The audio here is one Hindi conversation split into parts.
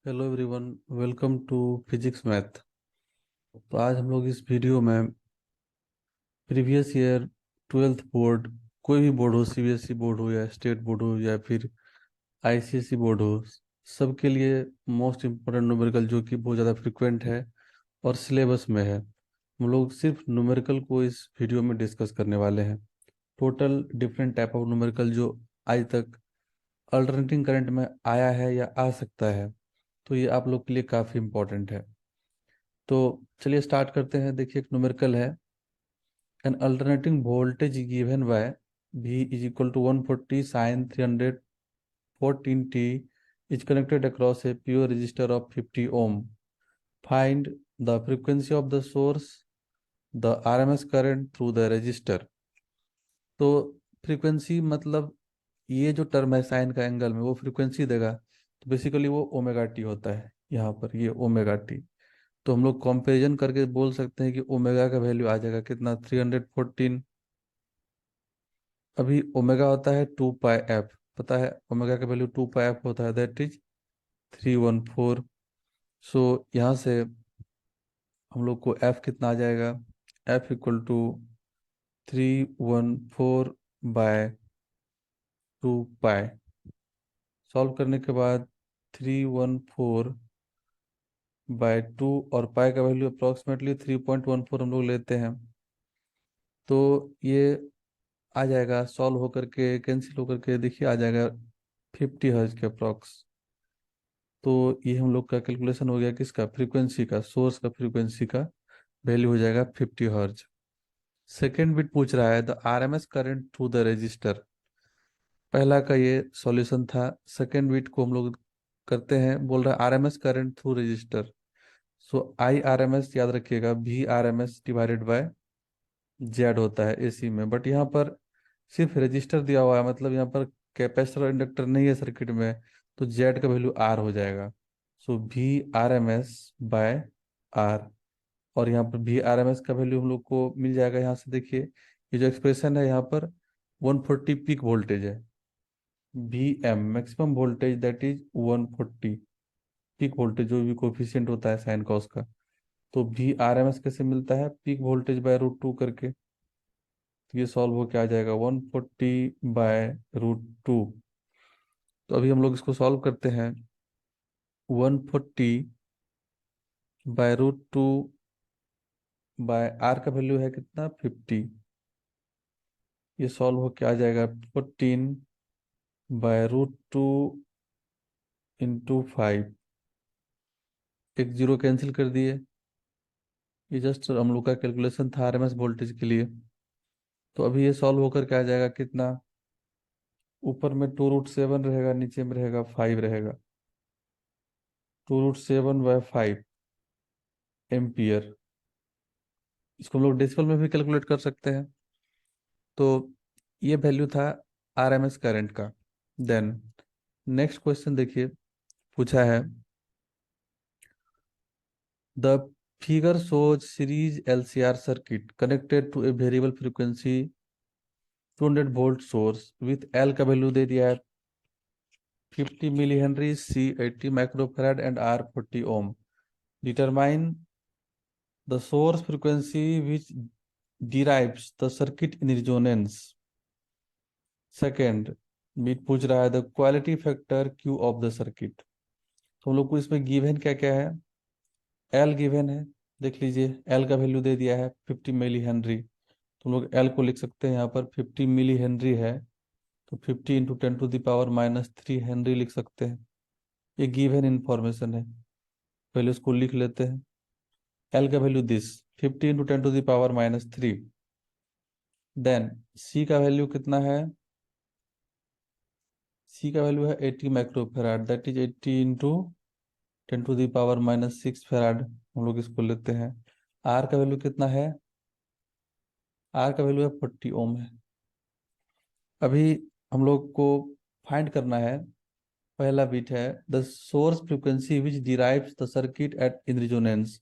Hello everyone, welcome to physics math. तो आज हम लोग इस वीडियो में प्रीवियस ईयर 12th बोर्ड, कोई भी बोर्ड हो, सीबीएसई बोर्ड हो या स्टेट बोर्ड हो या फिर आईसीएसई बोर्ड हो, सबके लिए मोस्ट इम्पोर्टेंट न्यूमेरिकल जो कि बहुत ज़्यादा फ्रिक्वेंट है और सिलेबस में है, हम लोग सिर्फ न्यूमेरिकल को इस वीडियो में डिस्कस करने वाले हैं। Total different type of numerical जो आज तक अल्टरनेटिंग करंट में आया है या आ सकता है, तो ये आप लोग के लिए काफ़ी इम्पोर्टेंट है। तो चलिए स्टार्ट करते हैं। देखिए, एक न्यूमेरिकल है। An alternating voltage given by V is equal to 140 sine 314 t is connected across a pure resistor of 50 ohm. Find the frequency of the source, the RMS current through the resistor. तो फ्रीक्वेंसी मतलब ये जो टर्म है साइन का एंगल में, वो फ्रीक्वेंसी देगा। तो बेसिकली वो ओमेगा टी होता है। यहाँ पर ये ओमेगा टी। तो हम लोग कंपैरिजन करके बोल सकते हैं कि ओमेगा का वैल्यू आ जाएगा कितना, 314। अभी ओमेगा होता है 2 पाई एफ, पता है ओमेगा का वैल्यू 2 पाई एफ होता है, दैट इज 314। सो यहाँ से हम लोग को एफ कितना आ जाएगा, F equal to 314/2 pi. Solve करने के बाद 314/2 और पाई का वैल्यू अप्रोक्सीमेटली 3.14 हम लोग लेते हैं। तो ये आ जाएगा, सॉल्व होकर के कैंसिल होकर के देखिए आ जाएगा 50 हर्ज के अप्रॉक्स। तो ये हम लोग का कैलकुलेशन हो गया किसका, फ्रीक्वेंसी का, सोर्स का फ्रीक्वेंसी का वैल्यू हो जाएगा 50 हर्ज। सेकेंड बिट पूछ रहा है the RMS current through the register. पहला का ये सॉल्यूशन था। सेकेंड बिट को हम लोग करते हैं, बोल रहा है RMS करंट थ्रू रजिस्टर। सो IRMS याद रखिएगा, VRMS डिवाइडेड बाय जेड होता है एसी में। बट यहाँ पर सिर्फ रजिस्टर दिया हुआ है, मतलब यहाँ पर कैपेसिटर और इंडक्टर नहीं है सर्किट में, तो जेड का वैल्यू आर हो जाएगा। सो VRMS/R। और यहाँ पर VRMS का वैल्यू हम लोग को मिल जाएगा। यहाँ से देखिए, ये जो एक्सप्रेशन है यहाँ पर 140 पीक वोल्टेज है। VM maximum voltage that is 140 peak voltage, जो भी कोफिशिएंट होता है साइन का उसका। तो VRMS कैसे मिलता है, पीक वोल्टेज बाय √2 करके। तो ये सॉल्व होके आ जाएगा 140/√2। तो अभी हम लोग इसको सॉल्व करते हैं। 140/√2 बाय आर का वैल्यू है कितना, 50। ये सॉल्व होके आ जाएगा 14/√2 इंटू 5। एक जीरो कैंसिल कर दिए। ये जस्ट हम लोग का कैलकुलेशन था RMS वोल्टेज के लिए। तो अभी ये सॉल्व होकर के आ जाएगा कितना, ऊपर में 2√7 रहेगा, नीचे में रहेगा 5 रहेगा। 2√7/5 एम्पियर। इसको हम लोग डेसिमल में भी कैलकुलेट कर सकते हैं। तो ये वैल्यू था RMS करंट का। देन नेक्स्ट क्वेश्चन देखिए, पूछा है the figure shows series LCR circuit connected to a variable frequency 200 volt source with L का वैल्यू दे दिया है 50 milli henry, C 80 microfarad and R 40 ohm. Determine the source frequency which derives the circuit in resonance। Second bit पूछ रहा है the quality factor Q of the circuit. तो हम लोग को इसमें गिवन क्या क्या है, एल गिवन है, देख लीजिए एल का वैल्यू दे दिया है 50 मिली हेनरी। तो हम लोग एल को लिख सकते हैं, यहाँ पर 50 मिली हेनरी है, तो 50 इंटू 10⁻³ हेनरी लिख सकते हैं। ये गिवन इंफॉर्मेशन है, पहले उसको लिख लेते हैं। एल का वैल्यू दिस 50 इंटू 10⁻³ देन सी का वैल्यू कितना है, सी का वैल्यू है 80 microfarad, that is 80 into 10⁻⁶ farad. हम लोग इसको लेते हैं। आर का वैल्यू कितना है, आर का वैल्यू है 40 ओम है। अभी हम लोग को फाइंड करना है, पहला बिट है the source frequency which drives the circuit eight in resonance.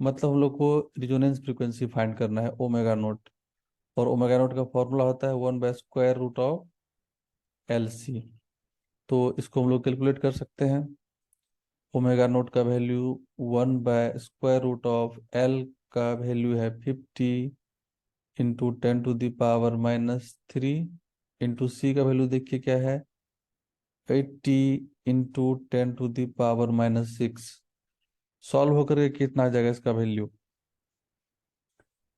मतलब हम लोग को रिजोनेंस फ्रीक्वेंसी फाइंड करना है, ओमेगा नोट। और ओमेगा नोट का फॉर्मूला होता है 1/√ऑफ LC। तो इसको हम लोग कैलकुलेट कर सकते हैं। ओमेगा नोट का वैल्यू 1/√ऑफ एल का वैल्यू है 50 इंटू 10⁻³ इंटू सी का वैल्यू देखिए क्या है 80 इंटू 10⁻⁻6। सॉल्व होकर के कितना आ जाएगा इसका वैल्यू?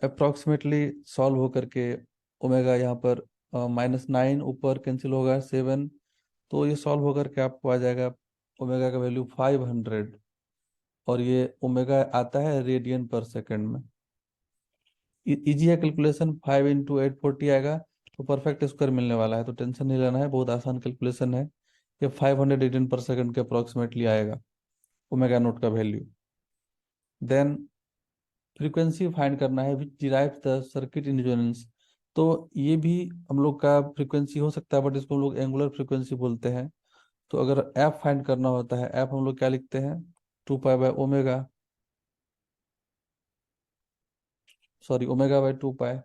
अप्रोक्सीमेटली सॉल्व होकर के ओमेगा यहाँ पर -9 ऊपर कैंसिल होगा 7, तो ये सॉल्व होकर के आपको आ जाएगा ओमेगा का वैल्यू 500। और ये ओमेगा आता है रेडियन पर सेकंड में। इजी है कैलकुलेशन, 5 इंटू 840 आएगा, तो परफेक्ट स्क्वायर मिलने वाला है, तो टेंशन नहीं लेना है, बहुत आसान कैलकुलेशन है। ये 500 रेडियन पर सेकंड के अप्रोक्सीमेटली आएगा ओमेगा नोट का वैल्यू। देन फ्रीक्वेंसी फाइंड करना है which drives the circuit in resonance. तो ये भी हम लोग का फ्रीक्वेंसी हो सकता है, बट इसको हम लोग एंगुलर फ्रीक्वेंसी बोलते हैं। तो अगर एफ फाइंड करना होता है, एफ हम लोग क्या लिखते हैं 2 पाई बाय ओमेगा, सॉरी ओमेगा/2 पाई।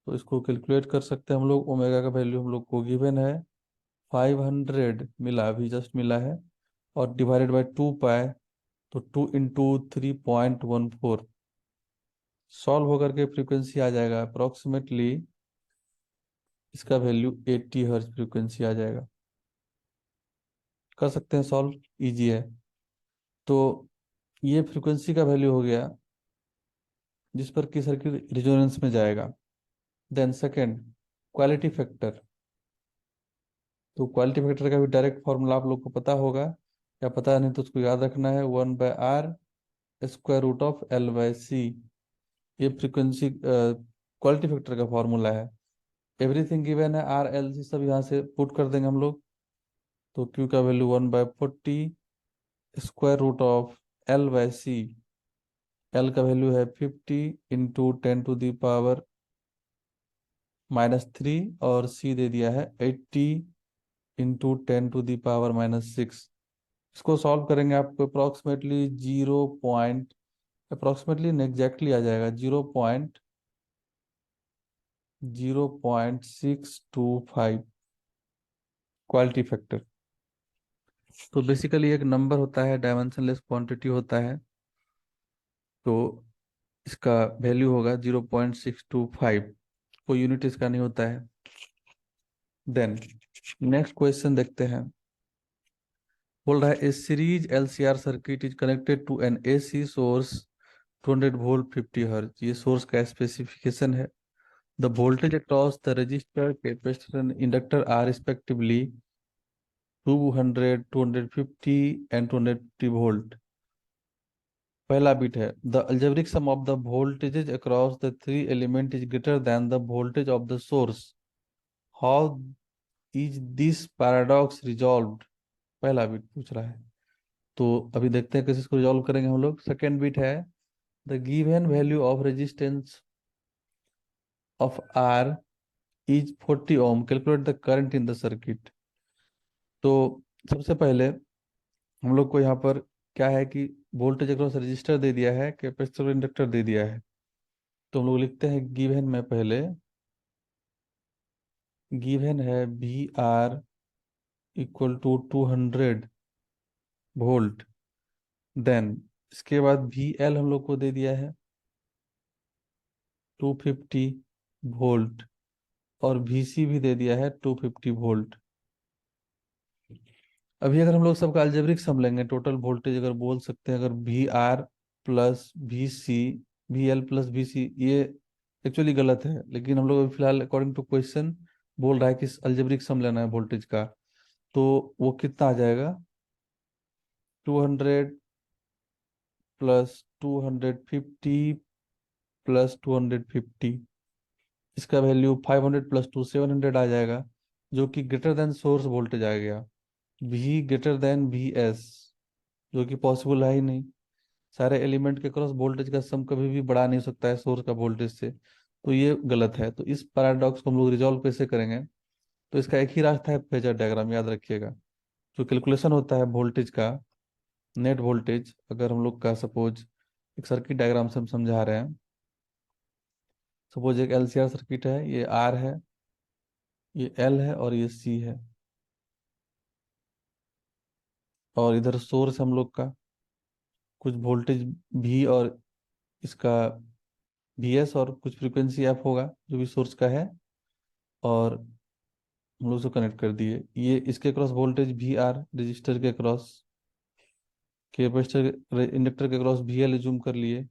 तो इसको कैलकुलेट कर सकते हैं हम लोग। ओमेगा का वैल्यू हम लोग को गिवन है 500 मिला, अभी जस्ट मिला है, और डिवाइडेड बाय 2 पाई, तो 2 इंटू 3.14। सॉल्व होकर के फ्रीक्वेंसी आ जाएगा अप्रोक्सीमेटली, इसका वैल्यू 80 हर्ट्ज फ्रीक्वेंसी आ जाएगा। कर सकते हैं सॉल्व, इजी है। तो ये फ्रीक्वेंसी का वैल्यू हो गया जिस पर कि सर्किट रिजोनेंस में जाएगा। Then second, quality factor. तो क्वालिटी फैक्टर का भी डायरेक्ट फॉर्मूला आप लोग को पता होगा, या पता नहीं तो उसको याद रखना है, 1/r² ऑफ L/C। ये फ्रीक्वेंसी क्वालिटी फैक्टर का फॉर्मूला है। एवरीथिंग गिवन है, R L C सब यहाँ से पुट कर देंगे हम लोग। तो Q का value 1/40 square root of L/C। L का वैल्यू है 50 इंटू 10⁻³ और सी दे दिया है 80 इंटू 10⁻⁻6। इसको सॉल्व करेंगे आपको अप्रोक्सीमेटली 0 पॉइंट, अप्रोक्सीमेटली एग्जैक्टली आ जाएगा 0.0625 क्वालिटी फैक्टर। तो बेसिकली एक नंबर होता है, डायमेंशनलेस क्वांटिटी होता है, तो इसका वैल्यू होगा 0.625, कोई यूनिट इसका नहीं होता है। देन नेक्स्ट क्वेश्चन देखते हैं। बोल रहा है a series LCR circuit is connected to an AC source 200 volt 50 hertz. ये सोर्स का स्पेसिफिकेशन है। The voltage across the resistor capacitor and inductor are respectively 200 250 and 250 volt. पहला बिट है the algebraic sum of the voltages across the three element is greater than the voltage of the source, how is this paradox resolved. पहला बिट पूछ रहा है, तो अभी देखते हैं कैसे इसको रिजॉल्व करेंगे हम लोग। सेकेंड बिट है the given value of resistance of R is 40 ohm, calculate the current in the circuit. तो सबसे पहले हम लोग को यहाँ पर क्या है कि वोल्टेज अक्रॉस रजिस्टर दे दिया है, कैपेसिटर इंडक्टर दे दिया है। तो हम लोग लिखते हैं गिवन में पहले, गिवन है VR equal to 200 volt. Then इसके बाद VL हम लोग को दे दिया है 250 वोल्ट, और VC भी दे दिया है 250 वोल्ट। अभी अगर हम लोग सबका अलजेब्रिक सम लेंगे, टोटल वोल्टेज अगर बोल सकते हैं, अगर VR plus VC, VL plus VC, ये एक्चुअली गलत है, लेकिन हम लोग अभी फिलहाल अकॉर्डिंग टू क्वेश्चन बोल रहा है कि अलजेब्रिक सम लेना है वोल्टेज का। तो वो कितना आ जाएगा 200 प्लस 250 प्लस 250, इसका वैल्यू 500 प्लस 2 700 आ जाएगा, जो कि ग्रेटर देन सोर्स वोल्टेज आ गया। V ग्रेटर देन VS, जो कि पॉसिबल है ही नहीं। सारे एलिमेंट के क्रॉस वोल्टेज का सम कभी भी बढ़ा नहीं सकता है सोर्स का वोल्टेज से, तो ये गलत है। तो इस पैराडॉक्स को हम लोग रिजॉल्व कैसे करेंगे? तो इसका एक ही रास्ता है, फेजर डायग्राम याद रखिएगा। जो कैलकुलेशन होता है वोल्टेज का, नेट वोल्टेज, अगर हम लोग का सपोज एक सर्किट डायग्राम से हम समझा रहे हैं, सपोज एक LCR सर्किट है, ये R है, ये L है और ये C है। और इधर सोर्स हम लोग का कुछ वोल्टेज भी, और इसका Vs और कुछ फ्रीक्वेंसी एफ होगा जो भी सोर्स का है। और हम लोग उसको कनेक्ट कर दिए। ये इसके cross voltage V R, resistor के क्रॉस, कैपेसिटर इंडक्टर के क्रॉस वी एल जूम कर लिए,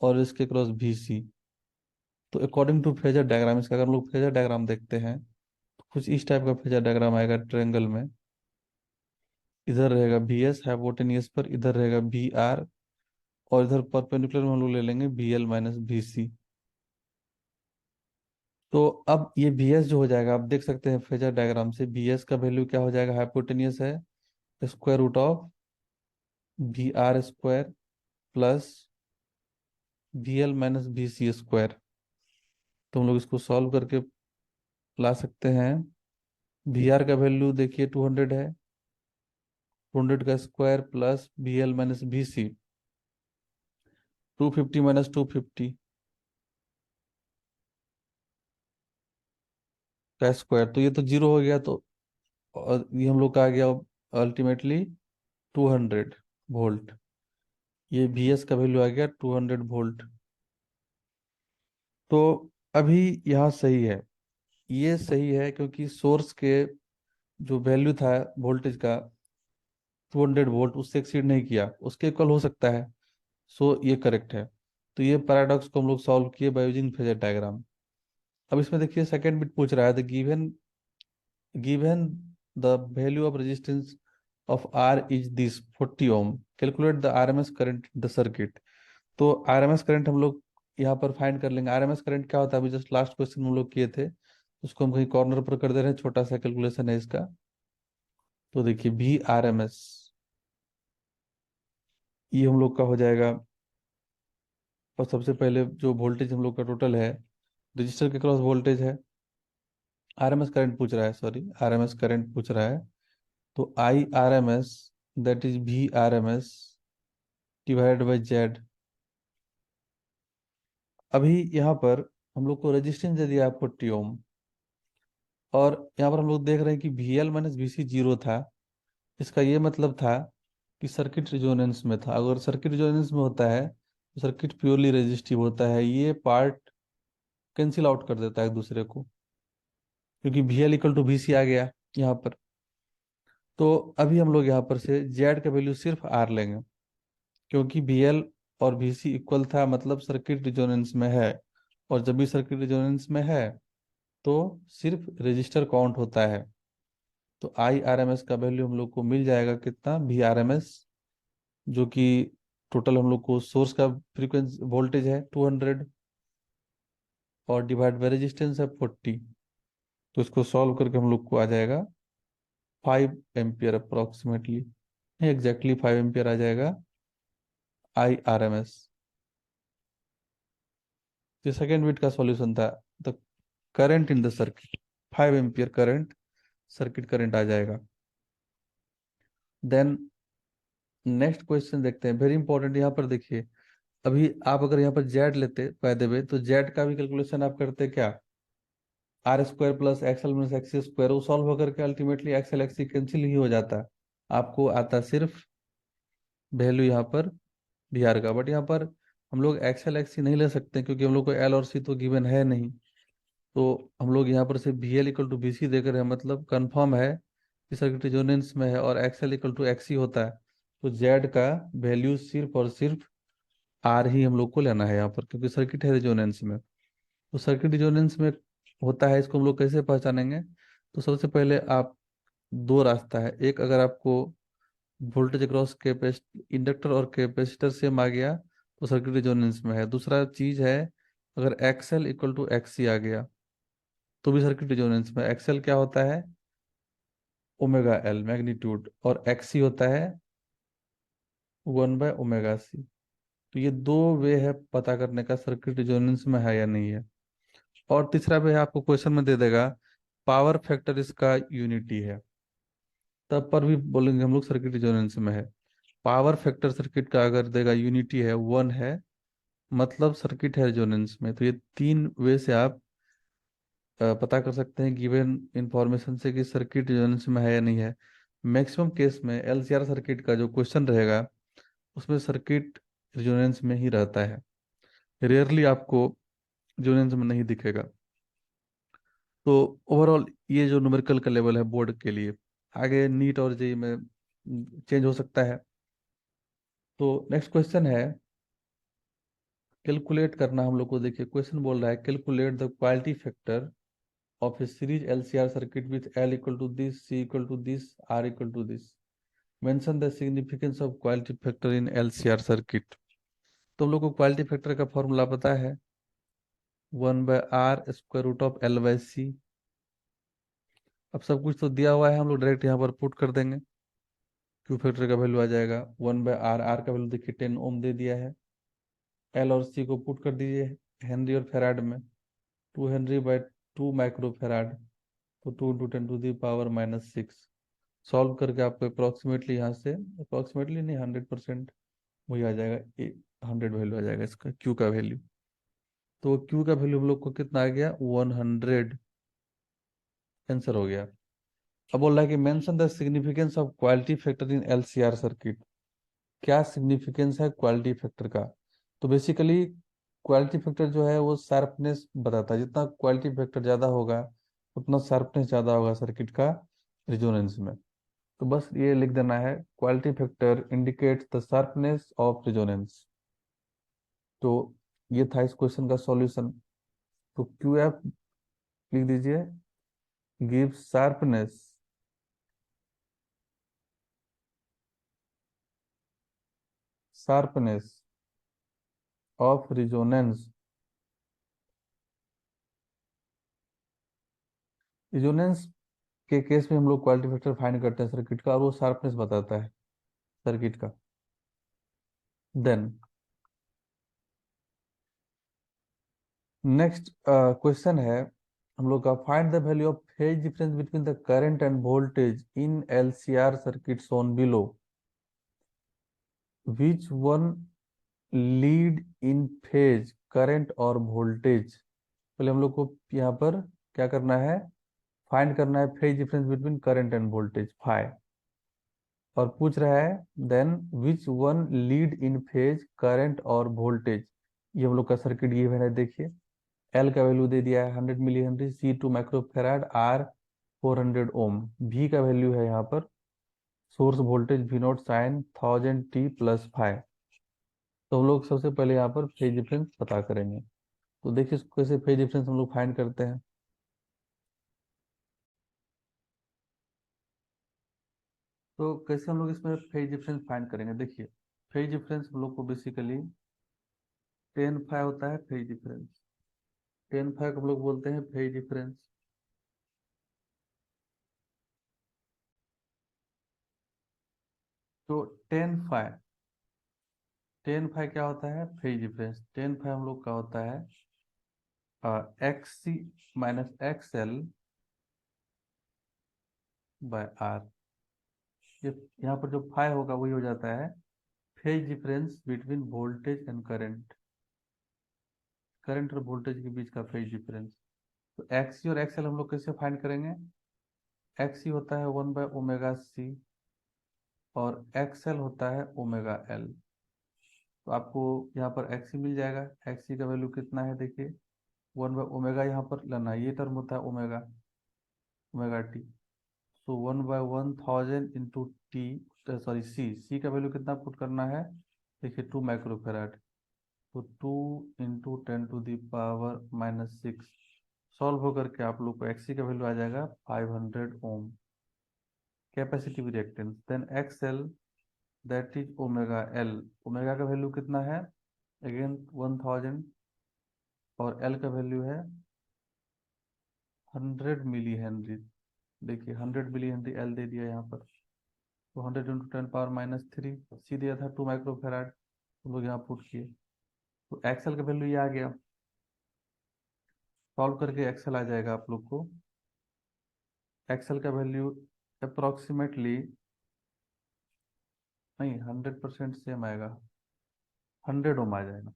और इसके क्रॉस वी सी। तो अकॉर्डिंग टू फेजर डायग्राम, इसका अगर हम लोग फेजर डायग्राम देखते हैं तो कुछ इस टाइप का फेजर डायग्राम आएगा ट्रायंगल में। इधर रहेगा वी एस हाइपोटेनियस पर, इधर रहेगा वी आर, और इधर परपेंडिकुलर में हम लोग ले लेंगे वी एल माइनस वी सी। तो अब ये वी एस जो हो जाएगा, आप देख सकते हैं फेजर डायग्राम से वी एस का वैल्यू क्या हो जाएगा, हाइपोटेनियस है, square root of V R square plus V L minus V C square. तो हम लोग इसको सॉल्व करके ला सकते हैं। वी आर का वैल्यू देखिए 200 है, 200 का square plus V L minus V C, 250 minus 250 का स्क्वायर, तो ये तो जीरो हो गया। तो और ये हम लोग का आ गया अल्टीमेटली 200 वोल्ट। ये वी एस का वैल्यू आ गया 200 वोल्ट। तो अभी यहाँ सही है, ये सही है क्योंकि सोर्स के जो वैल्यू था वोल्टेज का 200 वोल्ट, उससे एक्सीड नहीं किया, उसके इक्वल हो सकता है। सो ये करेक्ट है। तो ये पैराडॉक्स को हम लोग सॉल्व किए बाय यूजिंग फेजर डायग्राम। अब इसमें देखिए सेकंड बिट पूछ रहा है, the given the value of resistance of R is this 40 ohm, calculate the RMS current the circuit. तो आरएमएस करंट हम लोग यहाँ पर फाइंड कर लेंगे। आरएमएस करंट क्या होता है, अभी जस्ट लास्ट क्वेश्चन हम लोग किए थे, उसको हम कहीं कॉर्नर पर कर दे रहे हैं, छोटा सा कैलकुलेशन है इसका। तो देखिए वी आर एम एस, ये हम लोग का हो जाएगा। और सबसे पहले जो वोल्टेज हम लोग का टोटल है, रजिस्टर के क्रॉस वोल्टेज है, आरएमएस करंट पूछ रहा है, सॉरी आरएमएस करंट पूछ रहा है। तो I R M S, that is V R M S divide by Z. अभी यहाँ पर हम लोग को रेजिस्टेंस दे दिया है 40 ओम, और यहाँ पर हम लोग देख रहे हैं कि V L minus V C zero था। इसका ये मतलब था कि सर्किट रिजोनेंस में था। अगर सर्किट रिजोनेंस में होता है तो सर्किट प्योरली रेजिस्टिव होता है, ये पार्ट कैंसिल आउट कर देता है एक दूसरे को, क्योंकि V L equal to V C आ गया यहाँ पर। तो अभी हम लोग यहाँ पर से जेड का वैल्यू सिर्फ आर लेंगे, क्योंकि वी एल और वी सी इक्वल था, मतलब सर्किट रिजोनेंस में है। और जब भी सर्किट रिजोनेंस में है तो सिर्फ रेजिस्टर काउंट होता है। तो आई आर एम एस का वैल्यू हम लोग को मिल जाएगा कितना, वी आर एम एस, जो कि टोटल हम लोग को सोर्स का फ्रीक्वेंसी वोल्टेज है 200, और डिवाइड बाय रेजिस्टेंस है 40। तो इसको सॉल्व करके हम लोग को आ जाएगा 5 एम्पियर अप्रोक्सीमेटली, नहीं एग्जैक्टली 5 एम्पियर आ जाएगा आई आर एम एस। जो सेकेंड बिट का सॉल्यूशन था, the current in the circuit, 5 ampere current, circuit current आ जाएगा। देन नेक्स्ट क्वेश्चन देखते हैं, वेरी इंपॉर्टेंट। यहाँ पर देखिए, अभी आप अगर यहाँ पर जेड लेते बाय द वे, तो जेड का भी कैलकुलेशन आप करते क्या, R square plus XL minus XC square, वो सॉल्व होकर के अल्टीमेटली एक्सएल एक्सी कैंसिल ही हो जाता है। आपको आता सिर्फ वैल्यू यहाँ पर वी आर का। बट यहाँ पर हम लोग एक्सएल एक्सी नहीं ले सकते, क्योंकि हम लोग को एल और सी तो गिवन है नहीं। तो हम लोग यहाँ पर से V L equal to V C देकर है, मतलब कंफर्म है कि सर्किट रेजोनेंस में है, और एक्सएल इक्वल टू एक्सी होता है। तो जेड का वैल्यू सिर्फ और सिर्फ आर ही हम लोग को लेना है यहाँ पर, क्योंकि सर्किट है रेजोनेंस में। तो सर्किट रेजोनेंस में होता है, इसको हम लोग कैसे पहचानेंगे। तो सबसे पहले आप, दो रास्ता है, एक अगर आपको वोल्टेज अक्रॉस इंडक्टर और कैपेसिटर सेम आ गया तो सर्किट रेजोनेंस में है। दूसरा चीज है, अगर एक्सएल इक्वल टू एक्सी आ गया तो भी सर्किट रेजोनेंस में। एक्सएल क्या होता है, ओमेगा एल मैग्नीट्यूड, और एक्सी होता है 1/ओमेगा सी। तो ये दो वे है पता करने का सर्किट रेजोनेंस में है या नहीं है। और तीसरा वे है, आपको क्वेश्चन में दे देगा पावर फैक्टर इसका यूनिटी है, तब पर भी बोलेंगे हम लोग सर्किट रेजोनेंस में है। पावर फैक्टर सर्किट का अगर देगा यूनिटी है, 1 है, मतलब सर्किट है रेजोनेंस में। तो ये तीन वे से आप पता कर सकते हैं गिवन इंफॉर्मेशन से कि सर्किट रेजोनेंस में है या नहीं है। मैक्सिमम केस में एलसीआर सर्किट का जो क्वेश्चन रहेगा उसमें सर्किट रेजोनेंस में ही रहता है, रेयरली आपको रेजोनेंस में नहीं दिखेगा। तो ओवरऑल ये जो न्यूमेरिकल का लेवल है बोर्ड के लिए, आगे नीट और जेई में चेंज हो सकता है। तो नेक्स्ट क्वेश्चन है कैलकुलेट करना हम लोग को। देखिए क्वेश्चन बोल रहा है calculate the quality factor of a series LCR circuit with L equal to this, C equal to this, R equal to this. Mention the significance of quality factor in LCR circuit. तो हम लोग को क्वालिटी फैक्टर का फॉर्मूला पता है, 1/r² रूट ऑफ L/C। अब सब कुछ तो दिया हुआ है, हम लोग डायरेक्ट यहाँ पर पुट कर देंगे। क्यू फैक्टर का वैल्यू आ जाएगा 1/r, आर का वैल्यू देखिए 10 ओम दे दिया है। एल और सी को पुट कर दीजिए हेनरी और फेराड में, 2 हेनरी/2 माइक्रो फेराड, तो 2 × 10⁻⁻⁶। सॉल्व करके आपको अप्रोक्सीमेटली यहाँ से, अप्रोक्सीमेटली नहीं 100% वही आ जाएगा, 100 वैल्यू आ जाएगा इसका क्यू का वैल्यू। तो क्यू का वैल्यू हम लोग को कितना आ गया, 100 आंसर हो गया। अब बोल रहा है कि mention the significance of quality factor in LCR circuit. क्या सिग्निफिकेंस है क्वालिटी फैक्टर का? तो बेसिकली क्वालिटी फैक्टर जो है वो शार्पनेस बताता है, जितना क्वालिटी फैक्टर ज्यादा होगा उतना शार्पनेस ज्यादा होगा सर्किट का रिजोनेंस में। तो बस ये लिख देना है, quality factor indicates the sharpness of resonance. तो ये था इस क्वेश्चन का सॉल्यूशन। तो क्यू एफ लिख दीजिए, give sharpness sharpness of resonance. Resonance के केस में हम लोग क्वालिटी फैक्टर फाइंड करते हैं सर्किट का, और वो शार्पनेस बताता है सर्किट का। देन नेक्स्ट क्वेश्चन है हम लोग का, find the value of phase difference between the current and voltage in LCR circuit shown below. Which one lead in phase current और वोल्टेज। पहले हम लोग को यहाँ पर क्या करना है, फाइंड करना है phase difference between current and voltage phi. और पूछ रहा है then which one lead in phase current और वोल्टेज। ये हम लोग का सर्किट गिवन है, देखिए एल का वैल्यू दे दिया है 100 milli henry, C 2 microfarad, R 400 ohm, भी का वैल्यू है यहाँ पर source voltage V naught sine 1000t+5। तो हम लोग सबसे पहले यहाँ पर फेज डिफरेंस पता करेंगे। तो देखिए इसको कैसे फेज डिफरेंस हम लोग फाइंड करते हैं। तो कैसे हम लोग इसमें फेज डिफरेंस फाइंड करेंगे, देखिए फेज डिफरेंस हम लोग को बेसिकली 10 फाइ होता है फेज डिफरेंस। 10 फाइ को हम लोग बोलते हैं फेज डिफरेंस। तो 10 फाइ, 10 फाइ क्या होता है फेज डिफरेंस। 10 फाइ हम लोग का होता है XC-XL/R। ये यहाँ पर जो फाइ होगा वही हो जाता है phase difference between voltage and current, current और वोल्टेज के बीच का फेज डिफरेंस। तो XC और XL हम लोग कैसे फाइंड करेंगे, XC होता है 1/ω⁻C और XL होता है ω/L। तो आपको यहाँ पर XC मिल जाएगा, XC का वैल्यू कितना है देखिए 1/ω, यहाँ पर लेना है, ये टर्म होता है ω/T। सो 1/1000 × T, सॉरी सी का वैल्यू कितना पुट करना है देखिए 2 माइक्रोफेराड। तो 2 × 10⁻⁻⁶। सॉल्व होकर के आप लोग को XC का वैल्यू आ जाएगा 500 ohm. Capacitive reactance then XL that is ω/L। Omega का वैल्यू कितना है अगेन 1000, और L का वैल्यू है 100 मिली हेनरी। देखिए 100 मिली हेनरी L दे दिया यहाँ पर, तो 100 × 10⁻³ सी दिया था 2 माइक्रोफेराड, हम लोग यहाँ पुट किए। तो एक्सएल का वैल्यू ये आ गया, सॉल्व करके एक्सएल आ जाएगा आप लोग को। एक्सएल का वैल्यू अप्रोक्सीमेटली, नहीं 100% सेम आएगा, 100 ओम आ जाएगा,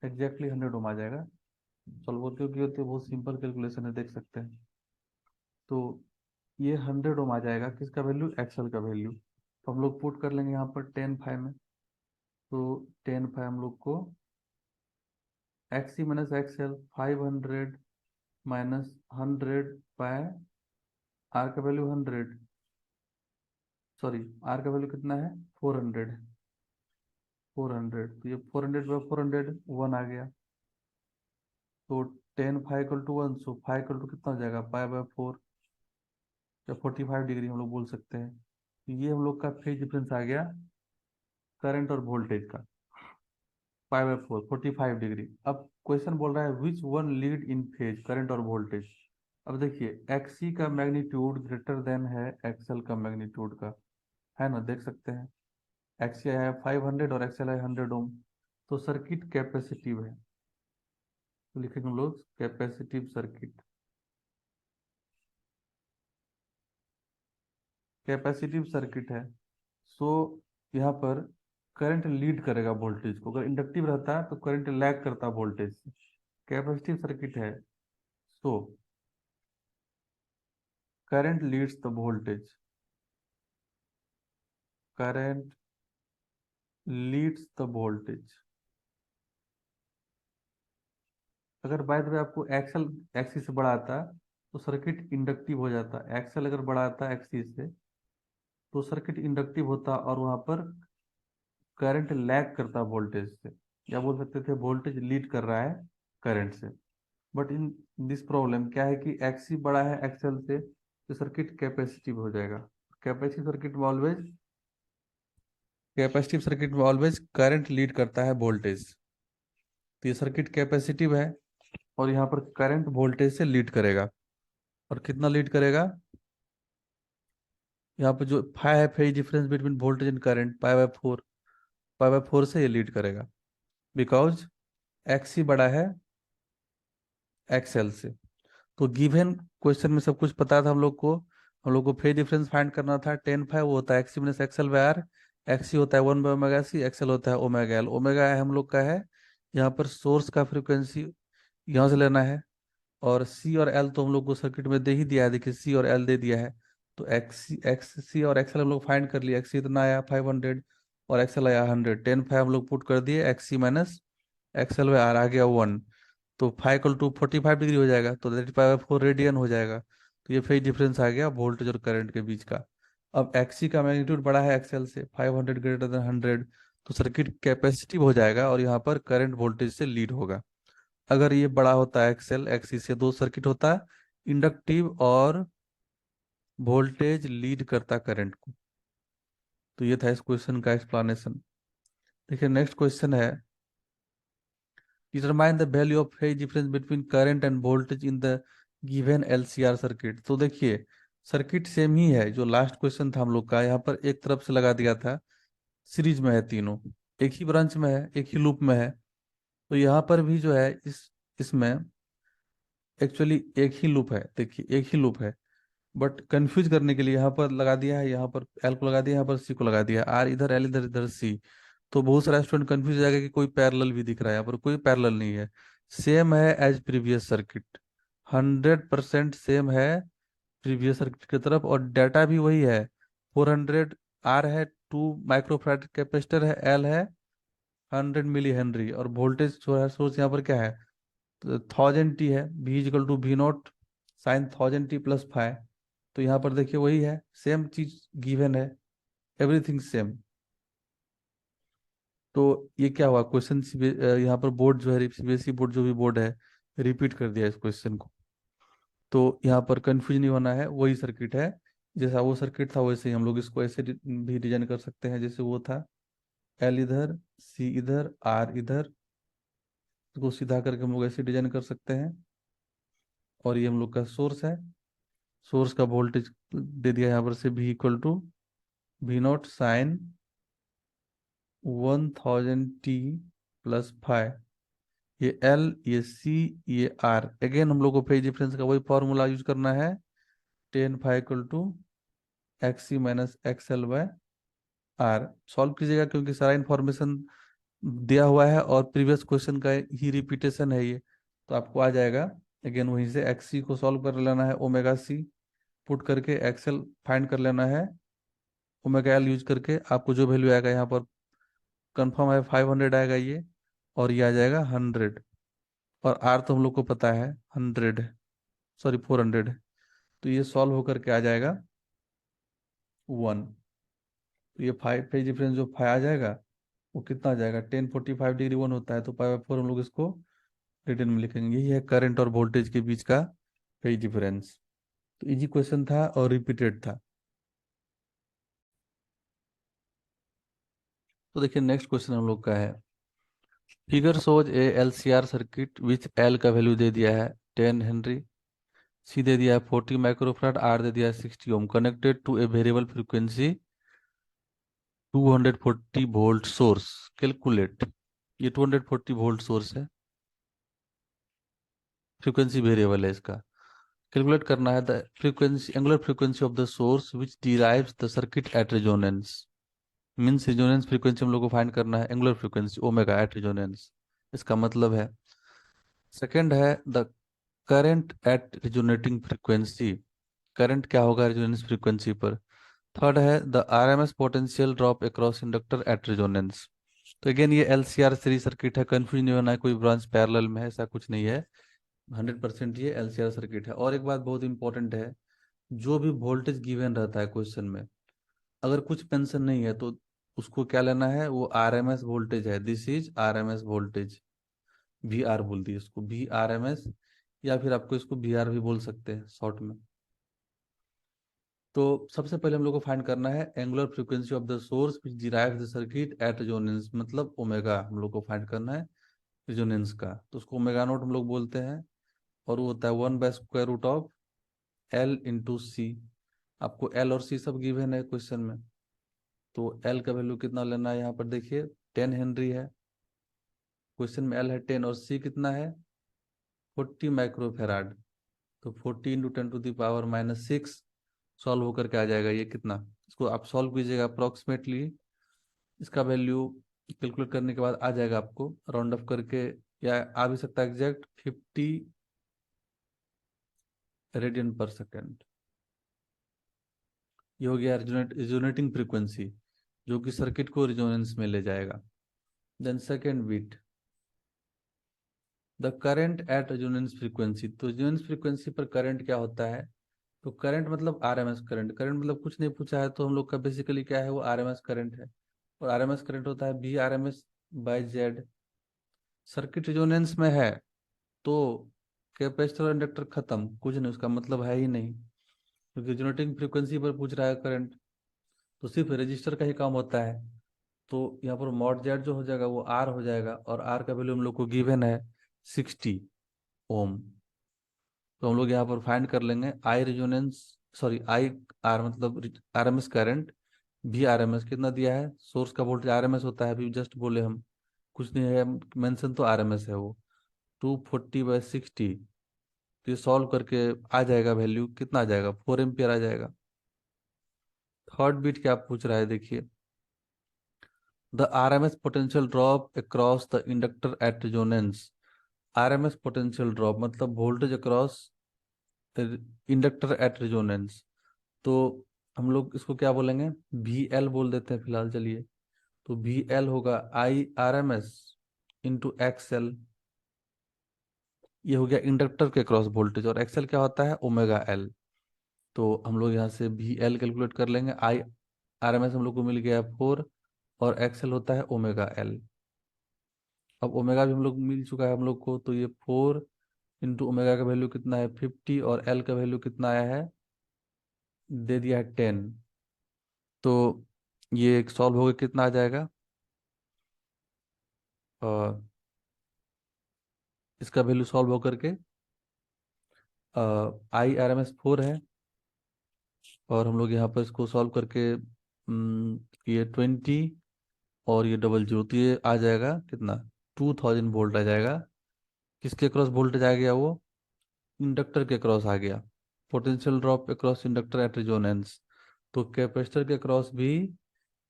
एग्जैक्टली 100 ओम आ जाएगा। सॉल्व होते होते होते बहुत सिंपल कैलकुलेशन है, देख सकते हैं। तो ये 100 ओम आ जाएगा, किसका वैल्यू, एक्सएल का वैल्यू। तो हम लोग पुट कर लेंगे यहाँ पर 10 फाइव में। तो 10 फाइव हम लोग को X E minus XL 500 minus 100 by R का वैल्यू 100, सॉरी आर का वैल्यू कितना है, 400। 400, तो ये 400/400 1 आ गया। तो 10 five equal to 1, so five equal to कितना हो जाएगा, पाई/4, या 45 डिग्री हम लोग बोल सकते हैं। तो ये हम लोग का फेज डिफरेंस आ गया करंट और वोल्टेज का, पाई/4 45 डिग्री। अब क्वेश्चन बोल रहा है विच one lead in phase, current और वोल्टेज। अब देखिए एक्सी का मैग्नीट्यूड ग्रेटर देन है एक्सएल का मैग्नीट्यूड का, है ना, देख सकते हैं। एक्सी है 500 और एक्सएल है 100 ओम, तो सर्किट कैपेसिटिव है। तो लिखेंगे हम लोग कैपेसिटिव सर्किट। कैपेसिटिव सर्किट है, सो यहाँ पर करंट लीड करेगा वोल्टेज को। अगर इंडक्टिव रहता है तो करंट लैग करता है वोल्टेज से। कैपेसिटिव सर्किट है, so current leads the voltage, current leads the voltage. अगर बाय द वे आपको एक्सल एक्सी से बड़ा आता है तो सर्किट इंडक्टिव हो जाता है, एक्सल अगर बड़ा आता है एक्सी से तो सर्किट इंडक्टिव होता और वहां पर करंट लैग करता वोल्टेज से, या बोल सकते थे वोल्टेज लीड कर रहा है करंट से। बट इन दिस प्रॉब्लम क्या है कि एक्सी बड़ा है एक्सएल से, तो सर्किट कैपेसिटिव हो जाएगा। कैपेसिटिव सर्किट में ऑलवेज करंट लीड करता है वोल्टेज। तो ये सर्किट कैपेसिटिव है और यहाँ पर करंट वोल्टेज से लीड करेगा। और कितना लीड करेगा, यहाँ पर जो फाइ है phase difference between voltage and current, पाई/4, पाई/4 से ये लीड करेगा, बिकॉज एक्सी बड़ा है एक्सएल से। तो गिवन क्वेश्चन में सब कुछ पता था हम लोग को। हम लोग को फेज डिफरेंस फाइंड करना था। 10 फाइव वो होता है एक्सी माइनस एक्सएल/आर। एक्सी होता है 1/ओमेगा सी, एक्सएल होता है ओमेगा एल। ओमेगा है हम लोग का है यहाँ पर सोर्स का फ्रिक्वेंसी, यहाँ से लेना है। और सी और एल तो हम लोग को सर्किट में दे ही दिया है, देखिए सी और एल दे दिया है। तो एक्स सी और एक्सएल हम लोग फाइंड कर लिए। एक्सी इतना आया 500 और एक्सएल आया 100। 10 फाइव हम लोग पुट कर दिए, एक्सी माइनस एक्सएल/आर आ गया 1। तो 5 = 45 डिग्री हो जाएगा, तो दैट पाई/4 रेडियन हो जाएगा। तो ये फेज डिफरेंस आ गया वोल्टेज और करंट के बीच का। अब एक्सी का मैग्नीट्यूड बड़ा है एक्सएल से, 500 ग्रेटर देन 100, तो सर्किट कैपेसिटिव हो जाएगा और यहाँ पर करंट वोल्टेज से लीड होगा। अगर ये बड़ा होता है एक्सएल एक्सी से, दो सर्किट होता है इंडक्टिव और वोल्टेज लीड करता करंट को। तो ये था इस क्वेश्चन का एक्सप्लेनेशन। देखिए नेक्स्ट क्वेश्चन है, determine the value of phase difference between current and voltage in the given LCR circuit. तो देखिए सर्किट सेम ही है जो लास्ट क्वेश्चन था हम लोग का, यहाँ पर एक तरफ से लगा दिया था, सीरीज में है तीनों, एक ही ब्रांच में है, एक ही लूप में है। तो यहाँ पर भी जो है इसमें एक्चुअली एक ही लूप है, देखिए एक ही लूप है। बट कंफ्यूज करने के लिए यहाँ पर लगा दिया है, यहाँ पर एल को लगा दिया, यहाँ पर सी को लगा दिया, आर इधर एल इधर इधर सी। तो बहुत सारा स्टूडेंट कंफ्यूज हो जाएगा कि कोई पैरेलल भी दिख रहा है, यहाँ पर कोई पैरेलल नहीं है। सेम है एज प्रीवियस सर्किट, 100% सेम है प्रीवियस सर्किट की तरफ, और डाटा भी वही है। 400 आर है, 2 माइक्रोफैराड कैपेसिटर है, एल है 100 मिली हेनरी, और वोल्टेज जो है सोर्स यहाँ पर क्या है, 1000 टी है। V = V0 sine 1000 t + 5। तो यहाँ पर देखिए वही है, सेम चीज गिवन है, एवरीथिंग सेम। तो ये क्या हुआ क्वेश्चन, यहाँ पर बोर्ड जो है सीबीएसई बोर्ड जो भी बोर्ड है रिपीट कर दिया इस क्वेश्चन को। तो यहाँ पर कंफ्यूज नहीं होना है, वही सर्किट है, जैसा वो सर्किट था वैसे ही हम लोग इसको ऐसे भी डिजाइन कर सकते हैं जैसे वो था। एल इधर, सी इधर, आर इधर, इसको सीधा करके हम लोग ऐसे डिजाइन कर सकते हैं। और ये हम लोग का सोर्स है, सोर्स का वोल्टेज दे दिया यहाँ पर से V = V0 साइन 1000 t + 5। ये एल, ये सी, ये आर। अगेन हम लोग को फेज डिफरेंस का वही फॉर्मूला यूज करना है, 10 फाइ = XC - XL/R। सॉल्व कीजिएगा क्योंकि सारा इंफॉर्मेशन दिया हुआ है और प्रीवियस क्वेश्चन का ही रिपीटेशन है ये, तो आपको आ जाएगा। अगेन वहीं से एक्सी को सॉल्व कर लेना है, ओमेगा सी पुट करके एक्सेल फाइंड कर लेना है। ओमेगा एल यूज करके आपको जो वैल्यू आएगा यहाँ पर कंफर्म है 500 आएगा ये, और ये आ जाएगा 100। और आर तो हम लोग को पता है 100, सॉरी 400। तो ये सॉल्व होकर के आ जाएगा 1। तो ये 5 फेज डिफरेंस जो 5 आ जाएगा वो कितना आ जाएगा, 1045 डिग्री 1 होता है, तो पाई बाय 4 हम लोग इसको रिटर्न में लिखेंगे। यही है करंट और वोल्टेज के बीच का फेज डिफरेंस। तो इजी क्वेश्चन था और रिपीटेड था। तो देखिए नेक्स्ट क्वेश्चन हम लोग का है, फिगर शोज ए एलसीआर सर्किट विच एल का वैल्यू दे दिया है 10 हेनरी, सी दे दिया है 40 माइक्रोफैराड, आर दे दिया है 60 ohm, connected to a variable frequency 240 volt source, calculate. ये 240 वोल्ट सोर्स है, फ्रीक्वेंसी वेरिएबल है इसका। कैलकुलेट करना है the frequency, angular frequency of the source which drives the circuit at resonance. Means resonance frequency हम लोग को फाइंड करना है, angular frequency omega at resonance, इसका मतलब है। सेकंड है the current at resonating frequency, current क्या होगा रेजोनेंस फ्रीक्वेंसी पर। थर्ड है the RMS potential drop across inductor at resonance. तो अगेन ये एलसीआर सीरीज सर्किट है, कंफ्यूज नहीं होना है, कोई ब्रांच पैरेलल में है ऐसा कुछ नहीं है, 100% ये एलसीआर सर्किट है। और एक बात बहुत इंपॉर्टेंट है, जो भी वोल्टेज गिवन रहता है क्वेश्चन में, अगर कुछ मेंशन नहीं है तो उसको क्या लेना है, वो आरएमएस वोल्टेज है, this is RMS voltage, V R बोल दी इसको, वी आर एम एस, या फिर आपको इसको वी आर भी बोल सकते हैं शॉर्ट में। तो सबसे पहले हम लोग को फाइंड करना है angular frequency of the source which derives the circuit at resonance, मतलब ओमेगा हम लोग को फाइंड करना है रेजोनेंस का। तो उसको ओमेगा नोट हम लोग बोलते हैं, और वो होता है 1/√ऑफ एल इंटू सी। आपको एल और सी सब गिवन है क्वेश्चन में, तो एल का वैल्यू कितना लेना है, यहाँ पर देखिए 10 हेनरी है, क्वेश्चन में एल है 10 और सी कितना है 40 माइक्रोफेराड। तो 40 × 10⁻⁻6 सॉल्व होकर के आ जाएगा ये कितना, इसको आप सॉल्व कीजिएगा अप्रोक्सीमेटली, इसका वैल्यू कैलकुलेट करने के बाद आ जाएगा आपको राउंड ऑफ करके, या आ भी सकता है एग्जैक्ट 50 रेडियन पर सेकेंड। ये हो गया रिजोनेटिंग फ्रीक्वेंसी, जो कि सर्किट को रिजोनेंस में ले जाएगा। Then second bit, the current at resonance frequency. तो रेजोनेंस फ्रीक्वेंसी पर करंट क्या होता है, तो करंट मतलब आरएमएस करंट, करंट मतलब कुछ नहीं पूछा है तो हम लोग का बेसिकली क्या है, वो आरएमएस करंट है। और आरएमएस करंट होता है V RMS by Z. Circuit resonance में है तो कैपेसिटर और इंडक्टर खत्म, कुछ नहीं, उसका मतलब है ही नहीं, क्योंकि रेजोनेटिंग फ्रीक्वेंसी पर पूछ रहा है करंट, तो सिर्फ रजिस्टर का ही काम होता है। तो यहाँ पर मॉड जेड जो हो जाएगा वो आर हो जाएगा, और आर का वैल्यू हम लोग को गिवन है 60 ओम। तो हम लोग यहाँ पर फाइंड कर लेंगे आई रेजोनेंस, सॉरी आई आर मतलब आरएमएस करंट, भी आरएमएस कितना दिया है, सोर्स का वोल्टेज आरएमएस होता है, अभी जस्ट बोले हम, कुछ नहीं है मेंशन, तो आरएमएस है वो 240/60। तो ये सॉल्व करके आ जाएगा वैल्यू कितना आ जाएगा, 4 एम्पियर आ जाएगा। थर्ड बिट क्या पूछ रहा है देखिए, the RMS potential drop across the inductor at resonance. RMS potential drop मतलब voltage across inductor at resonance. तो हम लोग इसको क्या बोलेंगे, वी एल बोल देते हैं फिलहाल, चलिए। तो वी एल होगा I R M S into X L, ये हो गया इंडक्टर के क्रॉस वोल्टेज, और एक्सएल क्या होता है ओमेगा एल। तो हम लोग यहाँ से वी एल कैलकुलेट कर लेंगे, आई आर एम एस हम लोग को मिल गया 4, और एक्सएल होता है ओमेगा एल। अब ओमेगा भी हम लोग मिल चुका है हम लोग को, तो ये 4 × ओमेगा का वैल्यू कितना है 50, और एल का वैल्यू कितना आया है, दे दिया है 10। तो ये सॉल्व होकर कितना आ जाएगा, इसका वैल्यू सॉल्व होकर के आई आर एम एस 4 है, और हम लोग यहाँ पर इसको सॉल्व करके ये 20 और ये 00, तो ये आ जाएगा कितना 2000 वोल्ट आ जाएगा। किसके क्रॉस वोल्टेज आ गया वो, इंडक्टर के क्रॉस आ गया, potential drop across inductor at resonance. तो कैपेसिटर के क्रॉस भी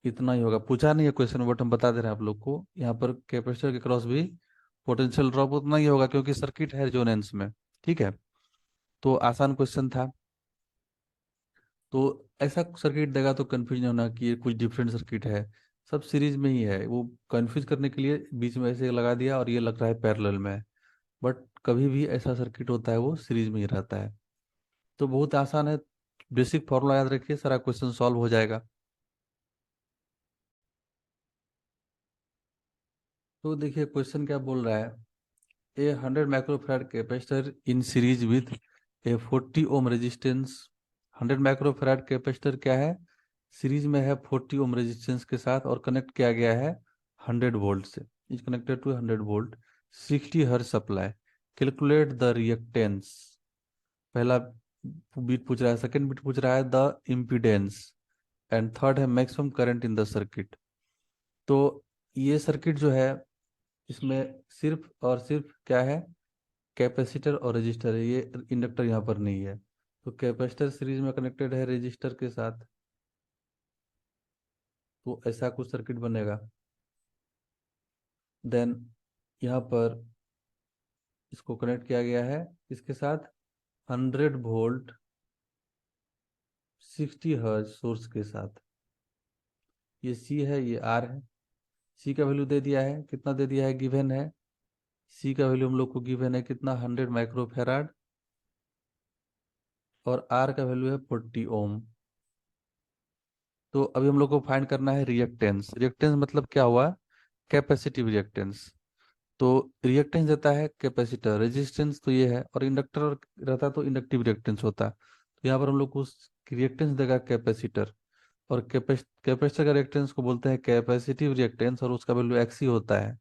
इतना ही होगा, पूछा नहीं है क्वेश्चन बट हम बता दे रहे हैं आप लोग को, यहाँ पर कैपेसिटर के क्रॉस भी पोटेंशियल ड्रॉप उतना ही होगा, क्योंकि सर्किट है रेजोनेंस में। ठीक है, तो आसान क्वेश्चन था। तो ऐसा सर्किट देगा तो कंफ्यूज नहीं होना कि ये कुछ डिफरेंट सर्किट है, सब सीरीज में ही है। वो कंफ्यूज करने के लिए बीच में ऐसे लगा दिया और ये लग रहा है पैरेलल में है, बट कभी भी ऐसा सर्किट होता है वो सीरीज में ही रहता है। तो बहुत आसान है, बेसिक फॉर्मूला याद रखिए, सारा क्वेश्चन सॉल्व हो जाएगा। तो देखिए क्वेश्चन क्या बोल रहा है, ए 100 microfarad capacitor in series with A 40 ohm resistance. 100 microfarad capacitor क्या है, सीरीज में है 40 ओम रेजिस्टेंस के साथ और कनेक्ट किया गया है 100 वोल्ट से, is connected to 100 volt, 60 hertz supply. Calculate the reactance. पहला बीट पूछ रहा है, सेकंड बीट पूछ रहा है द इम्पीडेंस, एंड थर्ड है maximum current in the circuit. तो ये सर्किट जो है, इसमें सिर्फ और सिर्फ क्या है, कैपेसिटर और रजिस्टर है, ये इंडक्टर यहाँ पर नहीं है। तो कैपेसिटर सीरीज में कनेक्टेड है रजिस्टर के साथ, तो ऐसा कुछ सर्किट बनेगा। देन यहाँ पर इसको कनेक्ट किया गया है इसके साथ 100 वोल्ट 60 हर्ट्ज सोर्स के साथ। ये सी है, ये आर है। सी का वैल्यू दे दिया है, कितना दे दिया है, गिवन है। सी का वैल्यू हम लोग को गिवन है कितना, 100 माइक्रोफेराड, और आर का वैल्यू है 40 ओम। तो अभी हम लोग को फाइंड करना है रिएक्टेंस। रिएक्टेंस मतलब क्या हुआ, कैपेसिटिव रिएक्टेंस। तो रिएक्टेंस देता है कैपेसिटर, रेजिस्टेंस तो ये है, और इंडक्टर रहता तो इंडक्टिव रिएक्टेंस होता। तो यहाँ पर हम लोग को रिएक्टेंस देगा कैपेसिटर, और कैपेसिटर का रिएक्टेंस को बोलते हैं कैपेसिटिव रिएक्टेंस, और उसका वैल्यू एक्स ही होता है।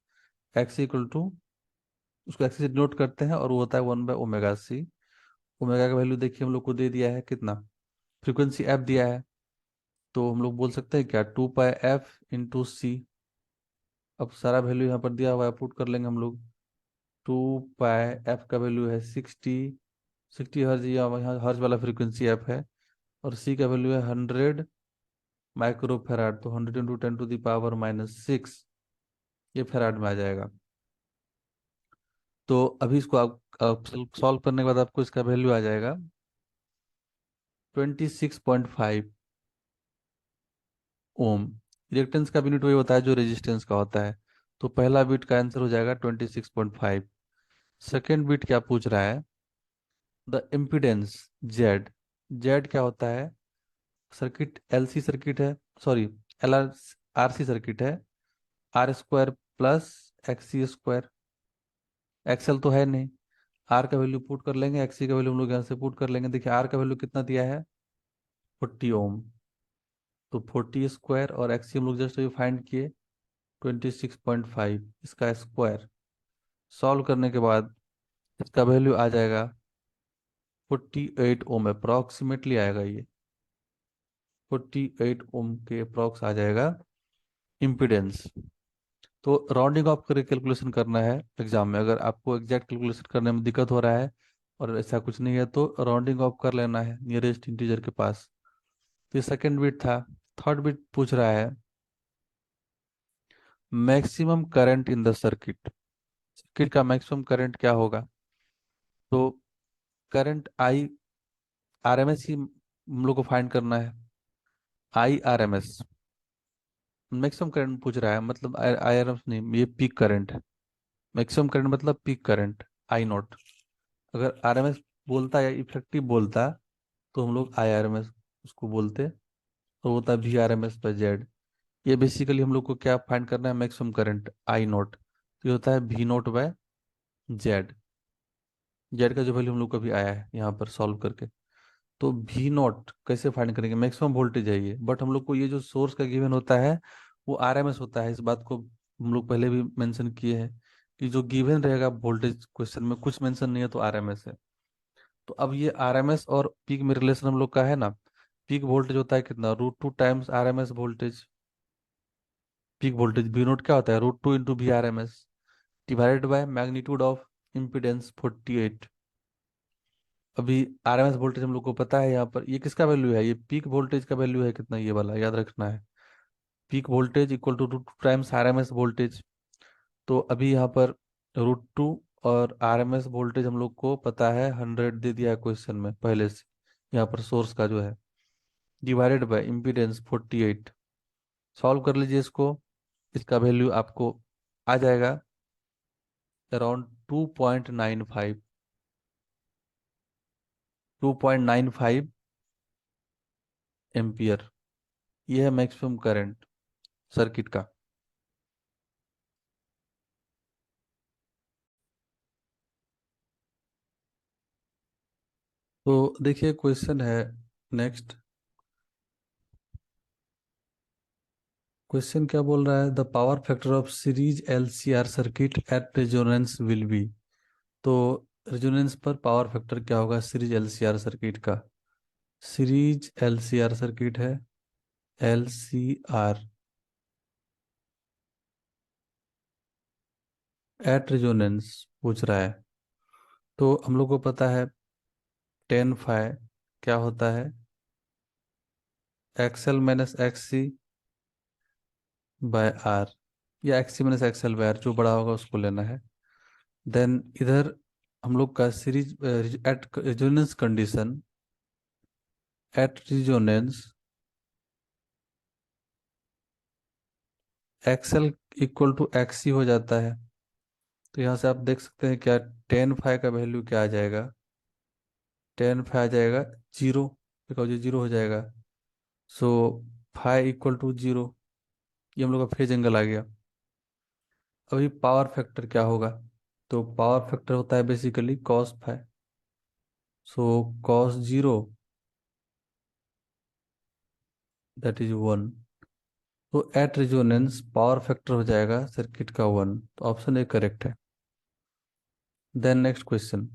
एक्स इक्वल टू, उसको एक्स से डिनोट करते हैं, और वो होता है 1/ओमेगा सी। ओमेगा का वैल्यू देखिए हम लोग को दे दिया है कितना, फ्रीक्वेंसी एफ दिया है, तो हम लोग बोल सकते हैं क्या, 2πf × सी। अब सारा वैल्यू यहाँ पर दिया हुआ है, पुट कर लेंगे हम लोग। 2π, एफ का वैल्यू है 60 हर्ज, यहाँ हर्ज वाला फ्रीक्वेंसी एफ है, और सी का वैल्यू है 100 माइक्रोफेराड, तो 100 × 10⁻⁻6, ये फेराड में आ जाएगा। तो अभी इसको आप सॉल्व करने के बाद आपको इसका वैल्यू आ जाएगा 26.5 ओम। रिएक्टेंस का यूनिट वही होता है जो रेजिस्टेंस का होता है। तो पहला बिट का आंसर हो जाएगा 26.5। सेकेंड बिट क्या पूछ रहा है, द इम्पिडेंस जेड। जेड क्या होता है, सर्किट एलसी सर्किट है, sorry L R R C circuit है, R square plus XC square. XL तो है नहीं, आर का वैल्यू पुट कर लेंगे, एक्सी का वैल्यू हम लोग यहाँ से पुट कर लेंगे। देखिए आर का वैल्यू कितना दिया है, 40 ओम, तो 40 स्क्वायर, और एक्सी हम लोग जस्ट अभी फाइंड किए 26.5, इसका स्क्वायर। सॉल्व करने के बाद इसका वैल्यू आ जाएगा 48 ओम, अप्रॉक्सीमेटली आएगा ये, 48 ओम के अप्रॉक्स आ जाएगा इम्पिडेंस। तो राउंडिंग ऑफ करके कैलकुलेशन करना है एग्जाम में, अगर आपको एग्जैक्ट कैलकुलेशन करने में दिक्कत हो रहा है और ऐसा कुछ नहीं है तो राउंडिंग ऑफ कर लेना है नियरेस्ट इंटीजर के पास। तो ये सेकेंड बिट था। थर्ड बिट पूछ रहा है maximum current in the circuit. Circuit का मैक्सिमम करंट क्या होगा, तो current I R M S ही हम लोग को फाइंड करना है। I R M S maximum current पूछ रहा है, मतलब आई आर एम एस नहीं, ये पीक करंट है। मैक्सिमम करंट मतलब पीक करंट, आई नॉट। अगर आर एम एस बोलता या इफेक्टिव बोलता तो हम लोग आई आर एम एस उसको बोलते, तो होता है वी आर एम एस पर जेड। ये बेसिकली हम लोग को क्या फाइंड करना है, मैक्सिमम करंट आई नॉट, तो ये होता है V naught by Z. Z का जो वैल्यू हम लोग को अभी आया है यहाँ पर सॉल्व करके। तो वी नॉट कैसे फाइंड करेंगे, मैक्सिमम वोल्टेज है ये, बट हम लोग को ये जो सोर्स का गिवन होता है वो आरएमएस होता है। इस बात को हम लोग पहले भी मेंशन किए हैं कि जो गिवन रहेगा वोल्टेज क्वेश्चन में, कुछ मेंशन नहीं है तो आरएमएस है। तो अब ये आरएमएस और पीक में रिलेशन हम लोग का है ना, पीक वोल्टेज होता है कितना, √2 times RMS voltage. Peak voltage V naught क्या होता है, √2 × V R M S divided by magnitude of impedance 48। अभी आरएमएस वोल्टेज हम लोग को पता है, यहाँ पर ये किसका वैल्यू है, ये पीक वोल्टेज का वैल्यू है कितना, ये वाला याद रखना है। Peak voltage equal to √2 times RMS voltage. तो अभी यहाँ पर √2 और आरएमएस वोल्टेज हम लोग को पता है 100 दे दिया है क्वेश्चन में पहले से, यहाँ पर सोर्स का जो है। Divided by impedance 48। सॉल्व कर लीजिए इसको। इसका वैल्यू आपको आ जाएगा अराउंड 2.95। 2.95 एम्पियर। यह है मैक्सिमम करंट सर्किट का। तो देखिए क्वेश्चन है नेक्स्ट। क्वेश्चन क्या बोल रहा है, the power factor of series LCR circuit at resonance will be. तो रेजोनेंस पर पावर फैक्टर क्या होगा सीरीज एलसीआर सर्किट का। सीरीज एलसीआर सर्किट है, एलसीआर एट रेजोनेंस पूछ रहा है। तो हम लोग को पता है 10 फाइ क्या होता है, XL minus XC by R, या XC minus XL by R, जो बड़ा होगा उसको लेना है। देन इधर हम लोग का series at resonance condition, at resonance XL equal to XC हो जाता है। तो यहाँ से आप देख सकते हैं क्या 10 फाइ का वैल्यू क्या आ जाएगा, 10 फाइ आ जाएगा जीरो, बिकॉज ये जीरो हो जाएगा। सो फाइ इक्वल टू जीरो, ये हम लोग का फेज एंगल आ गया। अभी पावर फैक्टर क्या होगा, तो पावर फैक्टर होता है basically cos phi. So cos zero that is one. तो एट रेजोनेंस पावर फैक्टर हो जाएगा सर्किट का वन, तो ऑप्शन ए करेक्ट है। Then next question.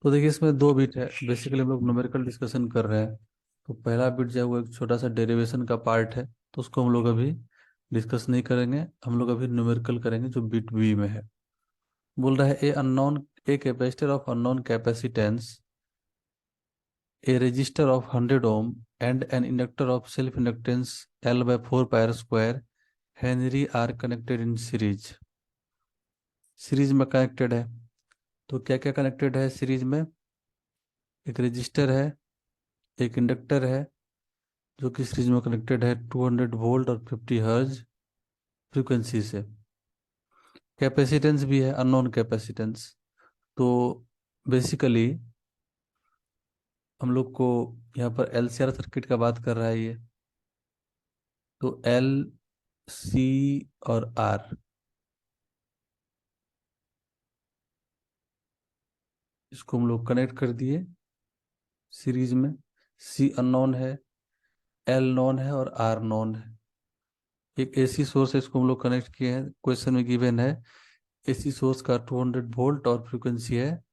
तो देखिए इसमें दो बिट है, बेसिकली हम लोग न्यूमेरिकल डिस्कशन कर रहे हैं। तो पहला बिट जो है वो एक छोटा सा डेरिवेशन का पार्ट है, तो उसको हम लोग अभी डिस्कस नहीं करेंगे। हम लोग अभी न्यूमेरिकल करेंगे जो बिट बी में है। बोल रहा है a capacitor of unknown capacitance, a resistor of 100 ohm and an inductor of self inductance L/4 pi square henry are connected in series. Series में कनेक्टेड है। तो क्या क्या कनेक्टेड है सीरीज में, एक रजिस्टर है, एक इंडक्टर है जो कि सीरीज में कनेक्टेड है 200 वोल्ट और 50 हर्ज फ्रीक्वेंसी से। कैपेसिटेंस भी है अननोन कैपेसिटेंस। तो बेसिकली हम लोग को यहाँ पर एलसीआर सर्किट का बात कर रहा है ये। तो एल, सी और आर, इसको हम लोग कनेक्ट कर दिए सीरीज में। सी अननोन है, एल नॉन है और आर नॉन है। एक एसी सोर्स है, इसको हम लोग कनेक्ट किए हैं, क्वेश्चन में गिवन है एसी सोर्स का 200 वोल्ट और फ्रीक्वेंसी है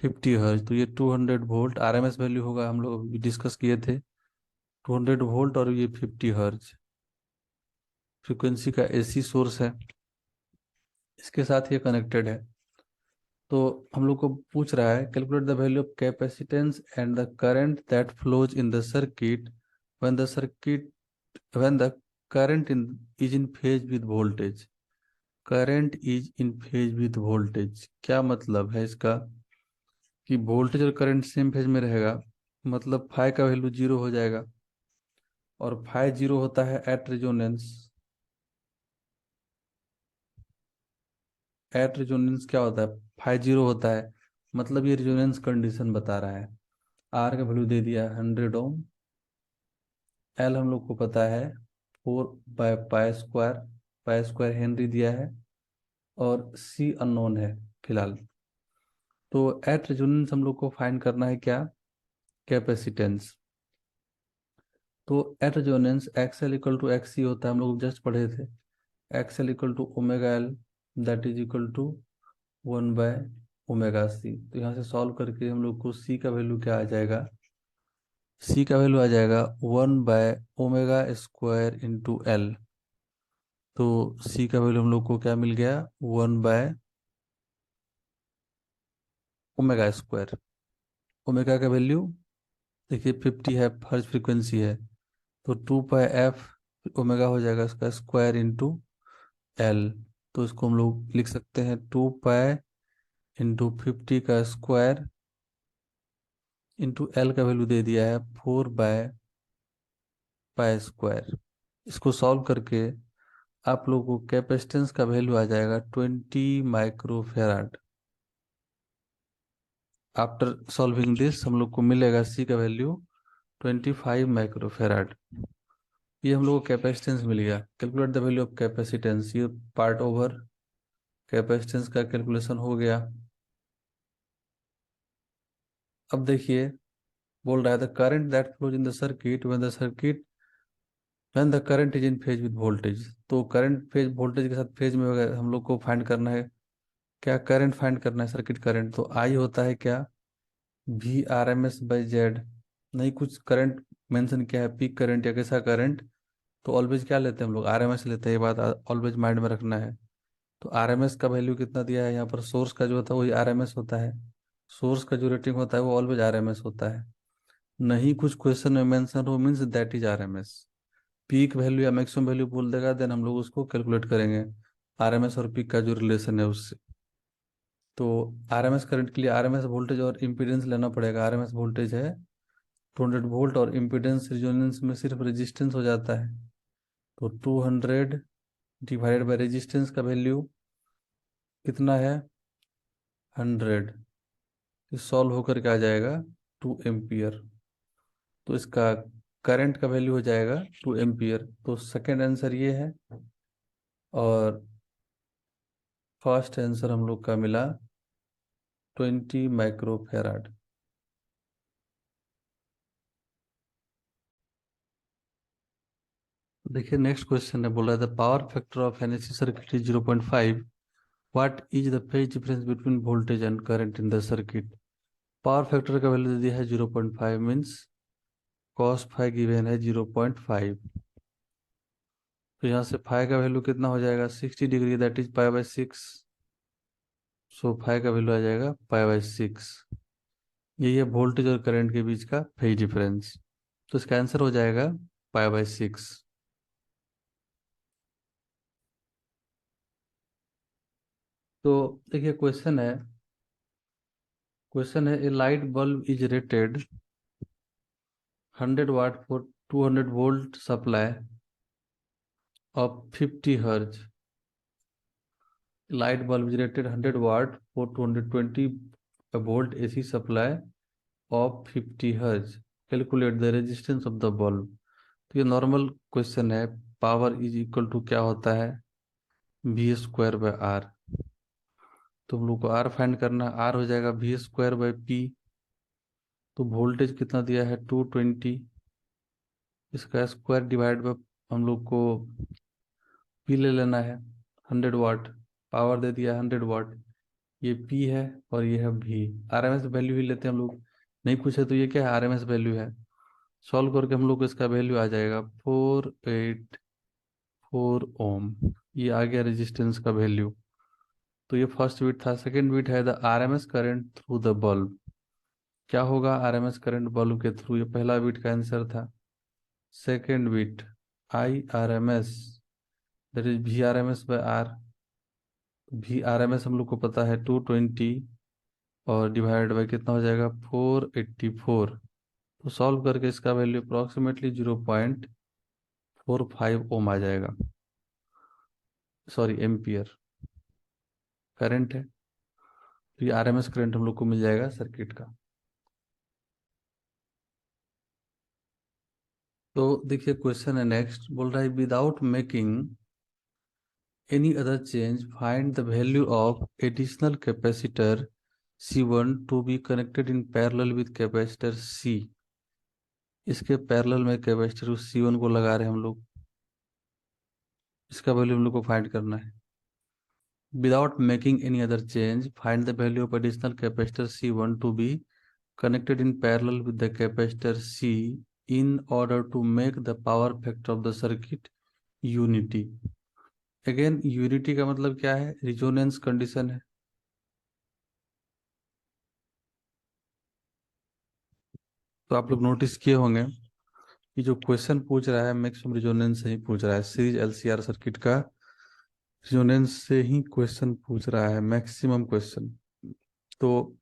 50 हर्ज। तो ये 200 वोल्ट आरएमएस वैल्यू होगा, हम लोग अभी डिस्कस किए थे। 200 वोल्ट और ये 50 हर्ज फ्रीक्वेंसी का एसी सोर्स है, इसके साथ ये कनेक्टेड है। तो हम लोग को पूछ रहा है calculate the value of capacitance and the current that flows in the circuit when the circuit when the current in is in phase with voltage. Current is in phase with voltage क्या मतलब है इसका, कि वोल्टेज और करंट सेम फेज में रहेगा, मतलब फाइ का वैल्यू जीरो हो जाएगा। और फाइ जीरो होता है एट रेजोनेंस। एट रेजोनेंस क्या होता है, फाइ जीरो होता है, मतलब ये रेजोनेंस कंडीशन बता रहा है। आर का वैल्यू दे दिया 100 ओम, एल हम लोग को पता है 4/पाई स्क्वायर, पाई स्क्वायर हेनरी दिया है, और सी अननोन है फिलहाल। तो एट रेजोनेंस हम लोग को फाइंड करना है क्या, कैपेसिटेंस। तो at resonance X L equal to X C होता है, हम लोग जस्ट पढ़े थे। X L equal to omega L that is equal to 1/ओमेगा सी। तो यहाँ से सॉल्व करके हम लोग को सी का वैल्यू क्या आ जाएगा, सी का वैल्यू आ जाएगा 1/ओमेगा स्क्वायर इंटू एल। तो सी का वैल्यू हम लोग को क्या मिल गया, 1/ओमेगा स्क्वायर। ओमेगा का वैल्यू देखिए 50 है, हर्ज फ्रीक्वेंसी है, तो 2πf ओमेगा हो जाएगा इसका स्क्वायर इंटू एल। तो इसको हम लोग लिख सकते हैं 2π इंटू 50 का स्क्वायर इंटू एल का वैल्यू दे दिया है 4/π²। इसको सॉल्व करके आप लोगों को कैपेसिटेंस का वैल्यू आ जाएगा 20 माइक्रोफेराड। आफ्टर सॉल्विंग दिस हम लोग को मिलेगा सी का वैल्यू 25 माइक्रोफेराड। ये हम लोग को कैपेसिटेंस मिल गया। Calculate the value of capacitance, ये पार्ट ओवर कैपेसिटेंस का कैलकुलेशन हो गया। अब देखिए बोल रहा है the current that flows in the circuit when the current is in phase with voltage. तो करंट फेज वोल्टेज के साथ फेज में अगर हम लोग को फाइंड करना है, क्या करंट फाइंड करना है, सर्किट करंट। तो आई होता है क्या, V RMS/Z। नहीं कुछ करंट मेंशन किया है, पीक करंट या कैसा करंट, तो ऑलवेज क्या लेते हैं हम लोग, RMS लेते हैं। ये बात ऑलवेज माइंड में रखना है। तो RMS का वैल्यू कितना दिया है यहाँ पर, सोर्स का जो होता है वही RMS होता है। सोर्स का जो रेटिंग होता है वो ऑलवेज RMS होता है। नहीं कुछ क्वेश्चन में मेंशन हो means that is RMS। Peak value या मैक्सिमम वैल्यू बोल देगा देन हम लोग उसको कैलकुलेट करेंगे RMS और पीक का जो रिलेशन है उससे। तो RMS करंट के लिए RMS वोल्टेज और इम्पीडेंस लेना पड़ेगा। RMS वोल्टेज है 200 वोल्ट और इम्पीडेंस रिजोनेंस में सिर्फ रेजिस्टेंस हो जाता है। तो 200 डिवाइडेड बाई रेजिस्टेंस का वैल्यू कितना है, 100। इस सॉल्व होकर के आ जाएगा 2 एम्पियर। तो इसका करंट का वैल्यू हो जाएगा 2 एम्पियर। तो सेकंड आंसर ये है और फर्स्ट आंसर हम लोग का मिला 20 माइक्रोफेराड। देखिए नेक्स्ट क्वेश्चन है, बोल रहा है the power factor of N AC circuit is 0.5। What is the phase difference between voltage and current in the circuit. Power factor का वैल्यू दे दिया है 0.5 मीन्स कॉस फाई गिवन है 0.5। तो यहाँ से फाई का वैल्यू कितना हो जाएगा, 60 degree, that is π/6। So phi का वैल्यू आ जाएगा π/6। यही है वोल्टेज और करंट के बीच का फेज डिफरेंस। तो इसका आंसर हो जाएगा π/6। तो देखिए क्वेश्चन है a light bulb is rated 100 watt for 200 volt supply of 50 hertz. Light bulb is rated 100 watt for 220 volt AC supply of 50 hertz. Calculate the resistance of the bulb. तो ये नॉर्मल क्वेश्चन है। पावर इज इक्वल टू क्या होता है, V² बाय R। तो हम लोग को R फाइंड करना, R हो जाएगा V² बाय P। तो वोल्टेज कितना दिया है 220, इसका स्क्वायर डिवाइड बाय हम लोग को P ले लेना है 100 वाट। पावर दे दिया 100 वाट, ये P है और ये है V। RMS वैल्यू ही लेते हैं हम लोग। नहीं पूछे तो ये क्या है, RMS वैल्यू है। सॉल्व करके हम लोग को इसका वैल्यू आ जाएगा 484 ओम। ये आ गया रेजिस्टेंस का वैल्यू। तो ये फर्स्ट बिट था। सेकंड बिट है the RMS current through the bulb. क्या होगा RMS करंट बल्ब के थ्रू, ये पहला बिट का आंसर था। Second bit IRMS, that is V RMS/R। V RMS हम लोग को पता है 220 और डिवाइड बाई कितना हो जाएगा 484। तो सॉल्व करके इसका वैल्यू अप्रोक्सीमेटली 0.45 ओम आ जाएगा। सॉरी एम्पियर करंट है। तो ये RMS करंट हम लोग को मिल जाएगा सर्किट का। तो देखिए क्वेश्चन है नेक्स्ट, बोल रहा है without making any other change find the value of additional capacitor C1 to be connected in parallel with capacitor C। इसके पैरेलल में कैपेसिटर C1 को लगा रहे हैं हम लोग। इसका वैल्यू हम लोग को फाइंड करना है। Without making any other change find the value of additional capacitor C1 to be connected in parallel with the capacitor C in order to make the power factor of the circuit unity। Again unity का मतलब क्या है, रिजोनेंस कंडीशन है। तो आप लोग नोटिस किए होंगे कि जो क्वेश्चन पूछ रहा है मैक्सिमम रिजोनेंस से ही पूछ रहा है। सीरीज LCR सर्किट का रिजोनेंस से ही क्वेश्चन पूछ रहा है मैक्सिमम क्वेश्चन। तो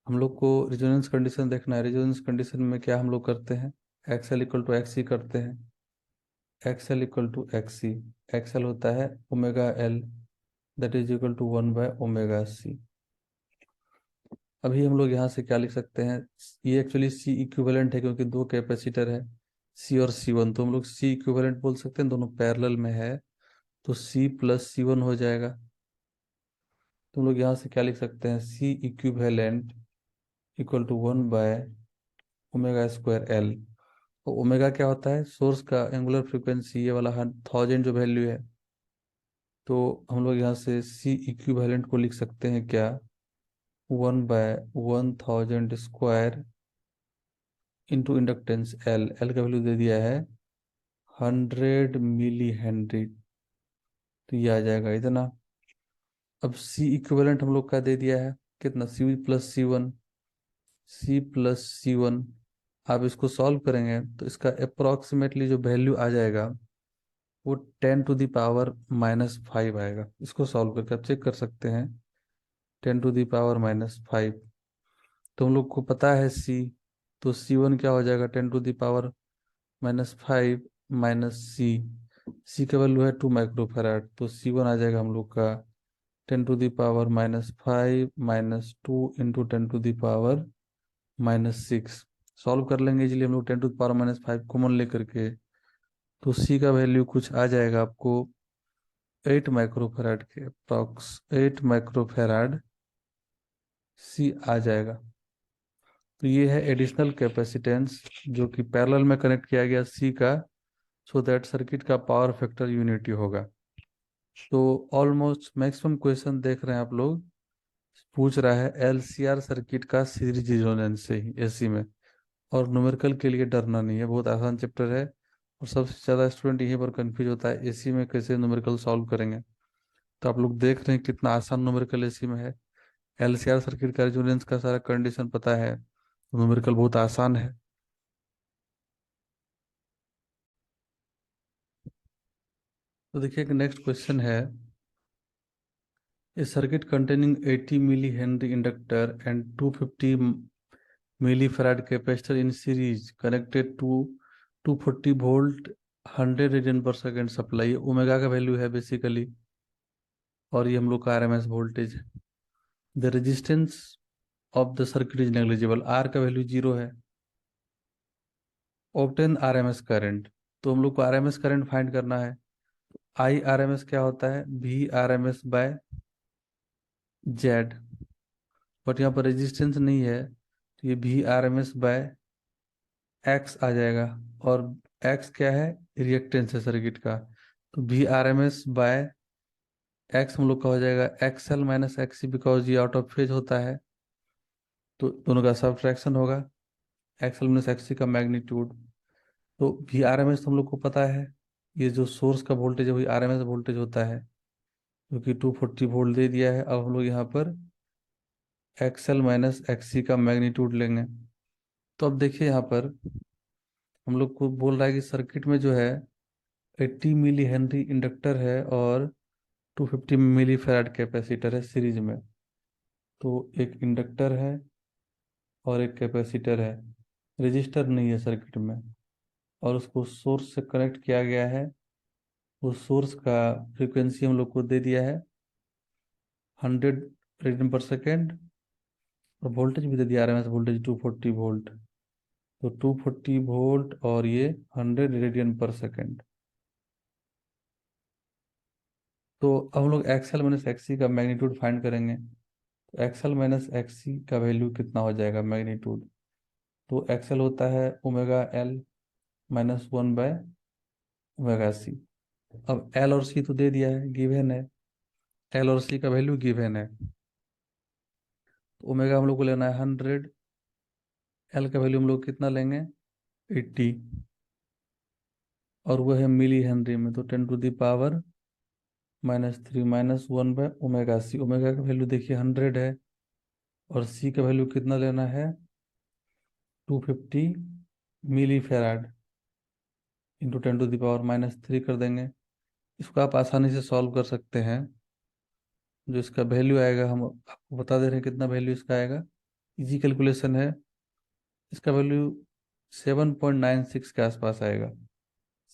हम लोग को रेजोनेंस कंडीशन देखना है। रेजोनेंस कंडीशन में क्या हम लोग करते हैं, X L equal to X C करते हैं। X L equal to X C, X L होता है omega L, that is equal to 1/ओमेगा सी। अभी हम लोग यहाँ से क्या लिख सकते हैं, ये एक्चुअली सी इक्विवेलेंट है क्योंकि दो कैपेसिटर है सी और सी वन, तो हम लोग सी इक्विवेलेंट बोल सकते हैं, दोनों पैरेलल में है, तो सी प्लस सी वन हो जाएगा। तो हम लोग यहाँ से क्या लिख सकते हैं, सी इक्विवेलेंट इक्वल टू 1/ओमेगा स्क्वायर एल। तो ओमेगा क्या होता है, सोर्स का एंगुलर फ्रीक्वेंसी, ये वाला 1000 जो वैल्यू है। तो हम लोग यहाँ से सी इक्विवेलेंट को लिख सकते हैं क्या, 1/1000 square into inductance L. L का वैल्यू दे दिया है 100 मिली हेनरी, तो ये आ जाएगा इतना। अब सी इक्विवेलेंट हम लोग का दे दिया है कितना, सी प्लस सी वन। आप इसको सॉल्व करेंगे तो इसका अप्रोक्सीमेटली जो वैल्यू आ जाएगा वो 10⁻⁻5 आएगा। इसको सॉल्व करके आप चेक कर सकते हैं, 10⁻⁻5। तो हम लोग को पता है सी, तो सी वन क्या हो जाएगा, 10⁻⁻5 माइनस सी। सी का वैल्यू है 2 माइक्रोफेराड, तो सी वन आ जाएगा हम लोग का 10⁻⁻5 माइनस 2 × 10⁻⁻6। सॉल्व कर लेंगे इजीली हम लोग 10⁻⁻5 कॉमन लेकर के, तो सी का वैल्यू कुछ आ जाएगा आपको 8 माइक्रोफेराड के अप्रॉक्स, 8 माइक्रोफेराड सी आ जाएगा। तो ये है एडिशनल कैपेसिटेंस जो कि पैरेलल में कनेक्ट किया गया सी का, सो दैट सर्किट का पावर फैक्टर यूनिटी होगा। तो ऑलमोस्ट मैक्सिमम क्वेश्चन देख रहे हैं आप लोग, पूछ रहा है एलसीआर सर्किट का सीरीज रेजोनेंस से ही एसी में। और न्यूमेरिकल के लिए डरना नहीं है, बहुत आसान चैप्टर है, और सबसे ज़्यादा स्टूडेंट यहीं पर कंफ्यूज होता है एसी में कैसे न्यूमेरिकल सॉल्व करेंगे। तो आप लोग देख रहे हैं कितना आसान न्यूमेरिकल एसी में है। एलसीआर सर्किट का रेजोनेंस का सारा कंडीशन पता है, न्यूमेरिकल बहुत आसान है। तो देखिए, एक नेक्स्ट क्वेश्चन है, a circuit containing 80 millihenry inductor and 250 millifarad capacitor in series connected to 240 volt 100 radian per second supply. Omega का वैल्यू है बेसिकली, और ये हम लोग का आरएमएस वोल्टेज है। The resistance of the circuit is negligible, R का वैल्यू 0 है। ऑब्टेन आरएमएस करंट, तो हम लोग को आरएमएस करंट फाइंड करना है। आई आरएमएस क्या होता है, V RMS/Z, बट यहाँ पर रेजिस्टेंस नहीं है, तो ये V RMS/X आ जाएगा। और X क्या है, रिएक्टेंस है सर्किट का, तो V RMS/X हम लोग का हो जाएगा XL-XC, बिकॉज ये आउट ऑफ फेज होता है, तो दोनों का सब्ट्रैक्शन होगा, XL-XC का मैग्नीट्यूड। तो V RMS हम लोग को पता है, ये जो सोर्स का वोल्टेज है वही आरएमएस वोल्टेज होता है, जो कि 240 वोल्ट दे दिया है। अब हम लोग यहाँ पर XL-XC का मैग्नीट्यूड लेंगे। तो अब देखिए यहाँ पर हम लोग को बोल रहा है कि सर्किट में जो है 80 मिली हेनरी इंडक्टर है और 250 मिली फैराड कैपेसिटर है सीरीज में। तो एक इंडक्टर है और एक कैपेसिटर है, रजिस्टर नहीं है सर्किट में, और उसको सोर्स से कनेक्ट किया गया है। उस सोर्स का फ्रीक्वेंसी हम लोग को दे दिया है 100 रेडियन पर सेकेंड, और वोल्टेज भी दे दिया आरएमएस वोल्टेज 240 वोल्ट। तो 240 वोल्ट और ये 100 रेडियन पर सेकेंड। तो अब हम लोग XL-XC का मैग्नीट्यूड फाइंड करेंगे। तो XL-XC का वैल्यू कितना हो जाएगा मैग्नीट्यूड, तो XL होता है ω L-1/ωc। अब L और C तो दे दिया है, गिवन है, L और C का वैल्यू गिवन है। तो ओमेगा हम लोग को लेना है 100, L का वैल्यू हम लोग कितना लेंगे 80, और वो है मिली हेनरी में, तो 10⁻³ -3 -1/ωc। ओमेगा का वैल्यू देखिए 100 है, और सी का वैल्यू कितना लेना है 250 मिली फैराड, इंटू 10⁻³ कर देंगे। इसको आप आसानी से सॉल्व कर सकते हैं। जो इसका वैल्यू आएगा, हम आपको बता दे रहे हैं कितना वैल्यू इसका आएगा, इजी कैलकुलेशन है। इसका वैल्यू 7.96 के आसपास आएगा,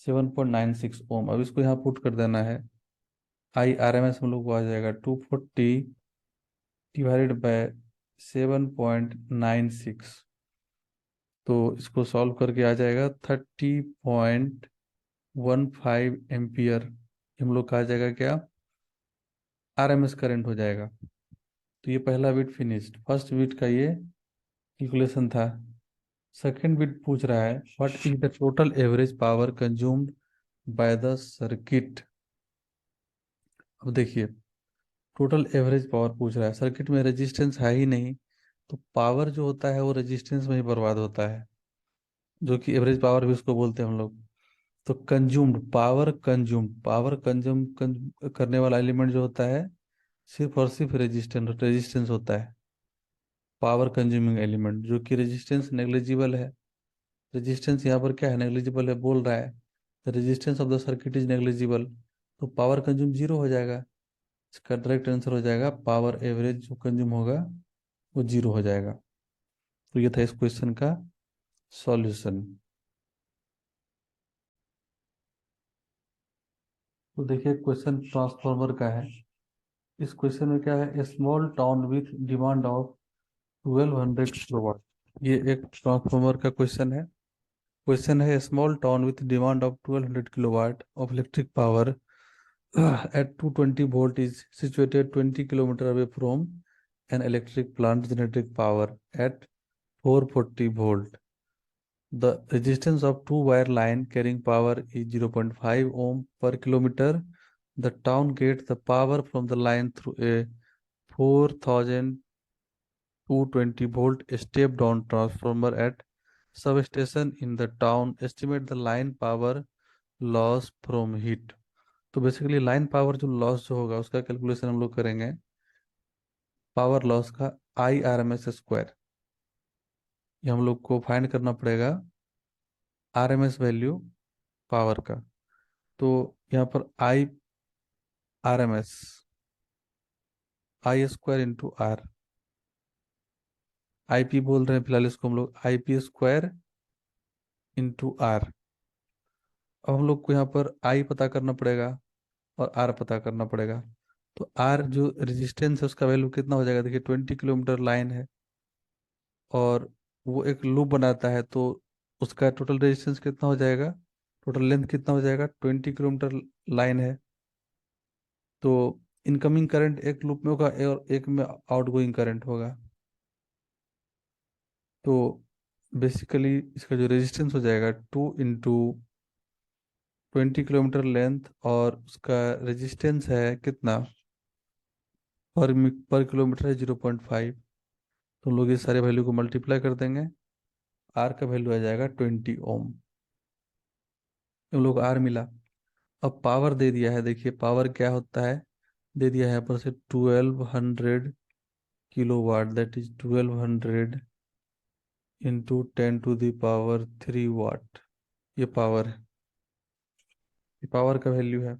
7.96 ओम। अब इसको यहाँ पुट कर देना है। आई आर एम एस हम लोग को आ जाएगा 240 डिवाइडेड बाय 7.96। तो इसको सॉल्व करके आ जाएगा 30.15 हम लोग का आ जाएगा क्या, आर एम एस करेंट हो जाएगा। तो ये पहला बिट फिनिश्ड, फर्स्ट बिट का ये कैलकुलेशन था। सेकेंड बिट पूछ रहा है what is the total average power consumed by the circuit. अब देखिए, टोटल एवरेज पावर पूछ रहा है, सर्किट में रेजिस्टेंस है ही नहीं, तो पावर जो होता है वो रेजिस्टेंस में ही बर्बाद होता है, जो कि एवरेज पावर भी उसको बोलते हैं हम लोग। तो कंज्यूम्ड पावर, कंज्यूम करने वाला एलिमेंट जो होता है सिर्फ और सिर्फ रेजिस्टेंस होता है, पावर कंज्यूमिंग एलिमेंट, जो कि रेजिस्टेंस नेग्लिजिबल है। रेजिस्टेंस यहाँ पर क्या है, नेग्लिजिबल है बोल रहा है, the resistance of the circuit is negligible, तो पावर कंज्यूम जीरो हो जाएगा। इसका डायरेक्ट आंसर हो जाएगा पावर एवरेज जो कंज्यूम होगा वो जीरो हो जाएगा। तो ये था इस क्वेश्चन का सॉल्यूशन। तो देखिए क्वेश्चन ट्रांसफार्मर का है। इस क्वेश्चन में क्या है, small town with demand of 1200 kilowatt. ये एक ट्रांसफार्मर का क्वेश्चन है। क्वेश्चन है small town with demand of 1200 kilowatt of electric power at 220 volt is situated 20 kilometer away from an electric plant generating power at 440 volt. The resistance of two wire line carrying power is 0.5 ohm per kilometer. The town gets the power from the line through a 4220 volt step down transformer at substation in the town. Estimate the line power loss from heat. तो बेसिकली लाइन पावर जो लॉस जो होगा उसका कैलकुलेशन हम लोग करेंगे, पावर लॉस का I R M S square. ये हम लोग को फाइंड करना पड़ेगा R M S value power का। तो यहाँ पर R M S, I square into R, I P बोल रहे हैं फिलहाल इसको हम लोग, I P square into R. अब हम लोग को यहाँ पर आई पता करना पड़ेगा और आर पता करना पड़ेगा। तो आर जो रेजिस्टेंस है उसका वैल्यू कितना हो जाएगा, देखिए 20 किलोमीटर लाइन है और वो एक लूप बनाता है, तो उसका टोटल रेजिस्टेंस कितना हो जाएगा, टोटल लेंथ कितना हो जाएगा, 20 किलोमीटर लाइन है। तो इनकमिंग करंट एक लूप में होगा और एक में आउटगोइंग करंट होगा। तो बेसिकली इसका जो रेजिस्टेंस हो जाएगा 2 इंटू 20 किलोमीटर लेंथ, और उसका रेजिस्टेंस है कितना, पर किलोमीटर है 0.5। तो हम लोग इस सारे वैल्यू को मल्टीप्लाई कर देंगे, आर का वैल्यू आ जाएगा 20 ओम। हम लोग को आर मिला। अब पावर दे दिया है, देखिए पावर क्या होता है, दे दिया है यहाँ पर से 1200 kilowatt, that is 1200 into 10 to the power 3 watt. ये पावर है, ये पावर का वैल्यू है।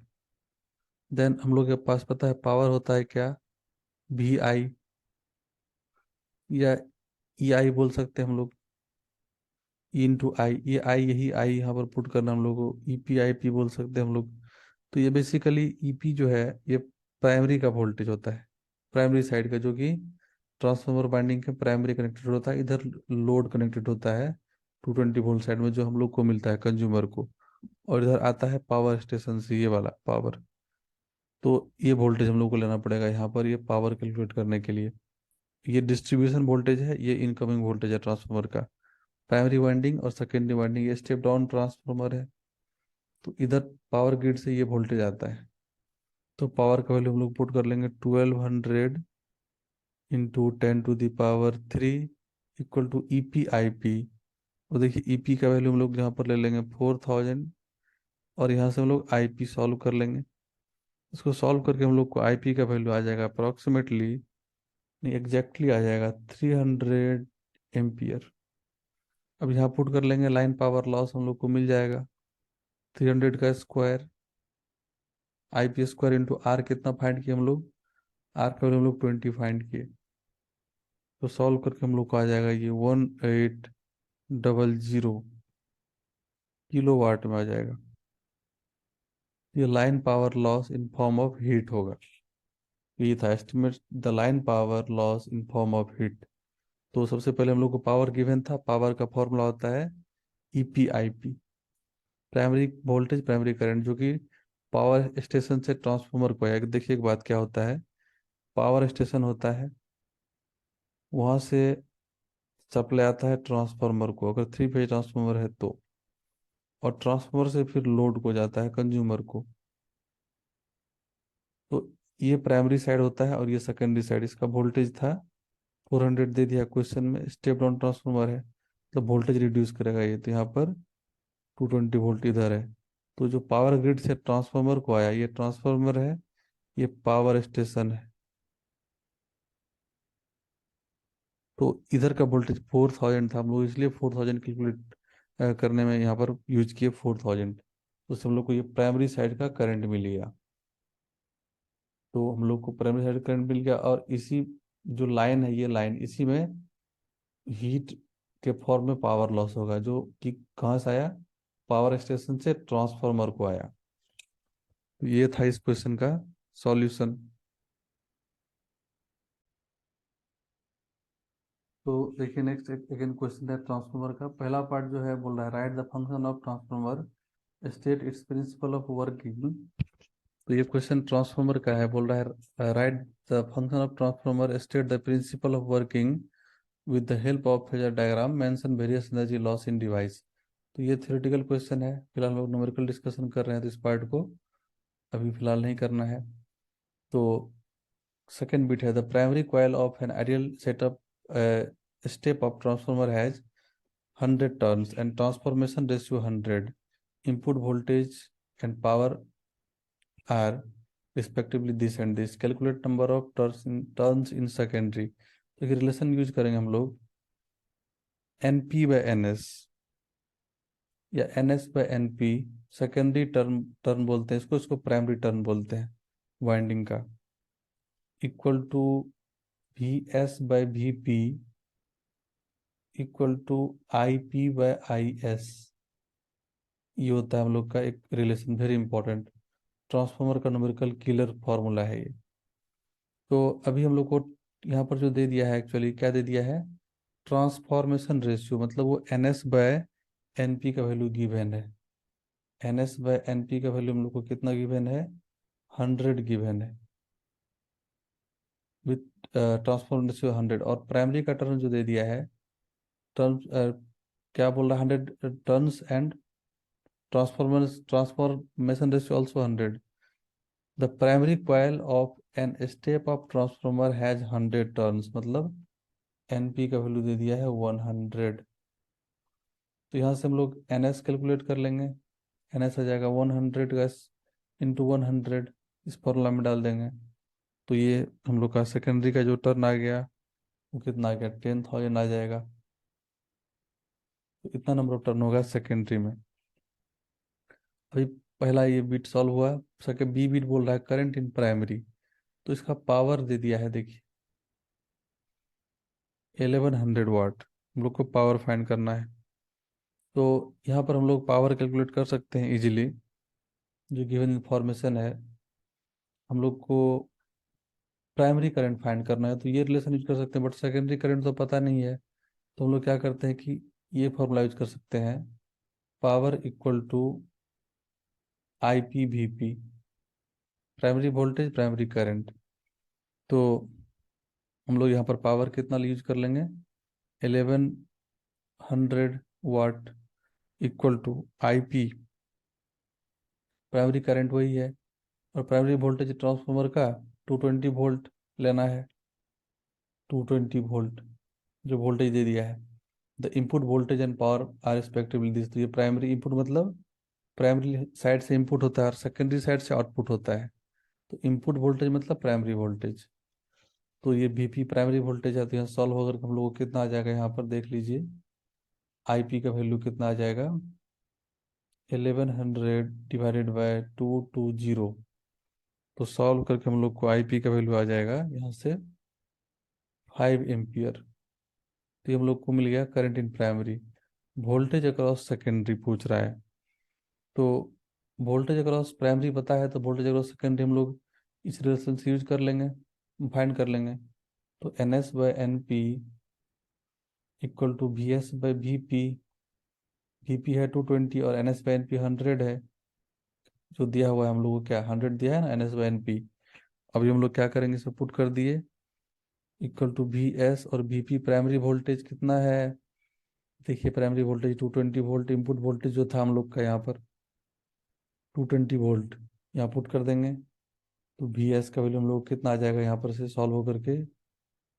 देन हम लोग के पास पता है पावर होता है क्या, वी आई, या ई आई बोल सकते हैं हम लोग, ई इंटू आई, ये आई, यही आई यहाँ पर पुट करना हम लोग को ई पी आई पी बोल सकते हैं हम लोग। तो ये बेसिकली ई पी जो है ये प्राइमरी का वोल्टेज होता है, प्राइमरी साइड का, जो कि ट्रांसफार्मर वाइंडिंग के प्राइमरी कनेक्टेड होता है, इधर लोड कनेक्टेड होता है 220 वोल्ट साइड में जो हम लोग को मिलता है कंज्यूमर को, और इधर आता है पावर स्टेशन से ये वाला पावर। तो ये वोल्टेज हम लोग को लेना पड़ेगा यहाँ पर ये पावर कैलकुलेट करने के लिए। ये डिस्ट्रीब्यूशन वोल्टेज है, ये इनकमिंग वोल्टेज है ट्रांसफार्मर का, प्राइमरी वाइंडिंग और सेकेंडरी वाइंडिंग, ये स्टेप डाउन ट्रांसफार्मर है। तो इधर पावर ग्रिड से ये वोल्टेज आता है। तो पावर का वैल्यू हम लोग पुट कर लेंगे 1200 into 10 to the power 3 equal to E P I P. और देखिए ई पी का वैल्यू हम लोग यहाँ पर ले लेंगे 4000, और यहाँ से हम लोग आई पी सॉल्व कर लेंगे। इसको सॉल्व करके हम लोग को आई पी का वैल्यू आ जाएगा अप्रोक्सीमेटली, नहीं एग्जैक्टली आ जाएगा 300 एम्पियर। अब यहाँ पुट कर लेंगे लाइन पावर लॉस हम लोग को मिल जाएगा 300 का square, I P square into R कितना फाइंड किए हम लोग, आर का वैल्यू हम लोग 20 फाइंड किए। तो सॉल्व करके हम लोग को आ जाएगा ये 1800 किलो वाट में आ जाएगा। ये line power loss in form of heat होगा। ये था estimate the line power loss in form of heat. तो सबसे पहले हम लोग को पावर गिवन था, पावर का फॉर्मूला होता है ईपीआईपी, प्राइमरी वोल्टेज प्राइमरी करंट, जो कि पावर स्टेशन से ट्रांसफार्मर को है। देखिए एक बात क्या होता है, पावर स्टेशन होता है, वहां से सप्लाई आता है ट्रांसफार्मर को, अगर थ्री फेज ट्रांसफार्मर है तो, और ट्रांसफार्मर से फिर लोड को जाता है कंज्यूमर को। तो ये प्राइमरी साइड होता है और ये सेकेंडरी साइड। इसका वोल्टेज था 400 दे दिया क्वेश्चन में, स्टेप डाउन ट्रांसफार्मर है तो वोल्टेज रिड्यूस करेगा ये, तो यहाँ पर 220 वोल्ट इधर है। तो जो पावर ग्रिड से ट्रांसफार्मर को आया, ये ट्रांसफार्मर है, ये पावर स्टेशन है। तो इधर का वोल्टेज 4000 था, हम लोग इसलिए 4000 कैलकुलेट करने में यहाँ पर यूज किए 4000। तो उससे हम लोग को ये प्राइमरी साइड का करंट मिल गया। तो हम लोग को प्राइमरी साइड करंट मिल गया, और इसी जो लाइन है, ये लाइन, इसी में हीट के फॉर्म में पावर लॉस होगा, जो कि कहाँ से आया, पावर स्टेशन से ट्रांसफार्मर को आया। तो ये था इस क्वेश्चन का सॉल्यूशन। तो देखिए नेक्स्ट अगेन क्वेश्चन है ट्रांसफार्मर का। पहला पार्ट जो है बोल रहा है right the function of transformer, state it's principle of working. तो ये क्वेश्चन ट्रांसफार्मर का है, बोल रहा है right the function of transformer, state the principle of working with the help of phasor diagram, mention various energy loss in device. तो ये थ्योरेटिकल क्वेश्चन है, फिलहाल हम लोग न्यूमेरिकल डिस्कशन कर रहे हैं, तो इस पार्ट को अभी फिलहाल नहीं करना है। तो सेकेंड बिट है the primary coil of an ideal setup step of transformer has 100 turns and transformation ratio 100, input voltage and power are respectively this and this, calculate number of turns in secondary. तो ये रिलेशन यूज करेंगे हम लोग N P by N S, या N S by N P. Secondary turn turn बोलते हैं इसको, इसको प्राइमरी टर्न बोलते हैं वाइंडिंग का, equal to V S by V P equal to I P by I S. ये होता है हम लोग का एक रिलेशन, वेरी इंपॉर्टेंट, ट्रांसफार्मर का न्यूमेरिकल किलर फॉर्मूला है ये। तो अभी हम लोग को यहाँ पर जो दे दिया है, एक्चुअली क्या दे दिया है, ट्रांसफॉर्मेशन रेशियो, मतलब वो N S by N P का वैल्यू गिवन है। N S by N P का वैल्यू हम लोग को कितना गिवन है, 100 गिवन है, विथ ट्रांसफॉर्मेशन रेशियो 100। और प्राइमरी का टर्न जो दे दिया है, टर्म्स क्या बोल रहा है, 100 turns and transformation ratio also 100। The primary coil of N step of transformer has 100 turns, मतलब एनपी का वैल्यू दे दिया है 100। तो यहाँ से हम लोग एन एस कैलकुलेट कर लेंगे। एन एस आ जाएगा 100 गैस इंटू 100, इस फॉर्मूला में डाल देंगे। तो ये हम लोग का सेकेंडरी का जो टर्न आ गया वो कितना आ गया, 10,000 आ जाएगा। तो इतना नंबर ऑफ टर्न होगा सेकेंडरी में। अभी पहला ये बीट सॉल्व हुआ। सेकेंड बी बीट बोल रहा है करंट इन प्राइमरी, तो इसका पावर दे दिया है, देखिए 1100 वाट, हम लोग को पावर फाइंड करना है। तो यहाँ पर हम लोग पावर कैलकुलेट कर सकते हैं इजीली, जो गिवन इंफॉर्मेशन है। हम लोग को प्राइमरी करंट फाइंड करना है तो ये रिलेशन यूज कर सकते हैं, बट सेकेंडरी करंट तो पता नहीं है। तो हम लोग क्या करते हैं कि ये फॉर्मूला यूज कर सकते हैं, power equal to I P V P, primary voltage primary current. तो हम लोग यहाँ पर पावर कितना यूज कर लेंगे, 1100 watt equal to I P, primary current वही है, और प्राइमरी वोल्टेज ट्रांसफार्मर का 220 वोल्ट लेना है, 220 वोल्ट जो वोल्टेज दे दिया है। The input voltage and power are respectively this. तो ये प्राइमरी इनपुट मतलब प्राइमरी साइड से इनपुट होता है और सेकेंडरी साइड से आउटपुट होता है। तो इनपुट वोल्टेज मतलब प्राइमरी वोल्टेज। तो ये वीपी प्राइमरी वोल्टेज है, तो यहाँ सॉल्व होकर हम लोग को कितना आ जाएगा, यहाँ पर देख लीजिए आईपी का वैल्यू कितना आ जाएगा, 1100 डिवाइडेड बाय 220। तो सॉल्व करके हम लोग को आईपी का वैल्यू आ जाएगा यहाँ से 5 एम्पियर। तो ये हम लोग को मिल गया current in primary. Voltage across secondary पूछ रहा है, तो वोल्टेज अक्रॉस प्राइमरी पता है, तो वोल्टेज अक्रॉस सेकेंडरी हम लोग इस रिलेशन से यूज कर लेंगे, फाइंड कर लेंगे। तो N S by N P equal to V S by V P. V P है 220 और N S by N P 100 है, जो दिया हुआ है हम लोग को, क्या 100 दिया है ना, N S by N P. अभी हम लोग क्या करेंगे, इसे पुट कर दिए, इक्वल टू वी एस और वी पी। प्राइमरी वोल्टेज कितना है, देखिए primary voltage 220 volt, input voltage जो था हम लोग का यहाँ पर 220 वोल्ट, यहाँ पुट कर देंगे। तो वी एस का वैल्यू हम लोग को कितना आ जाएगा, यहाँ पर से सॉल्व होकर के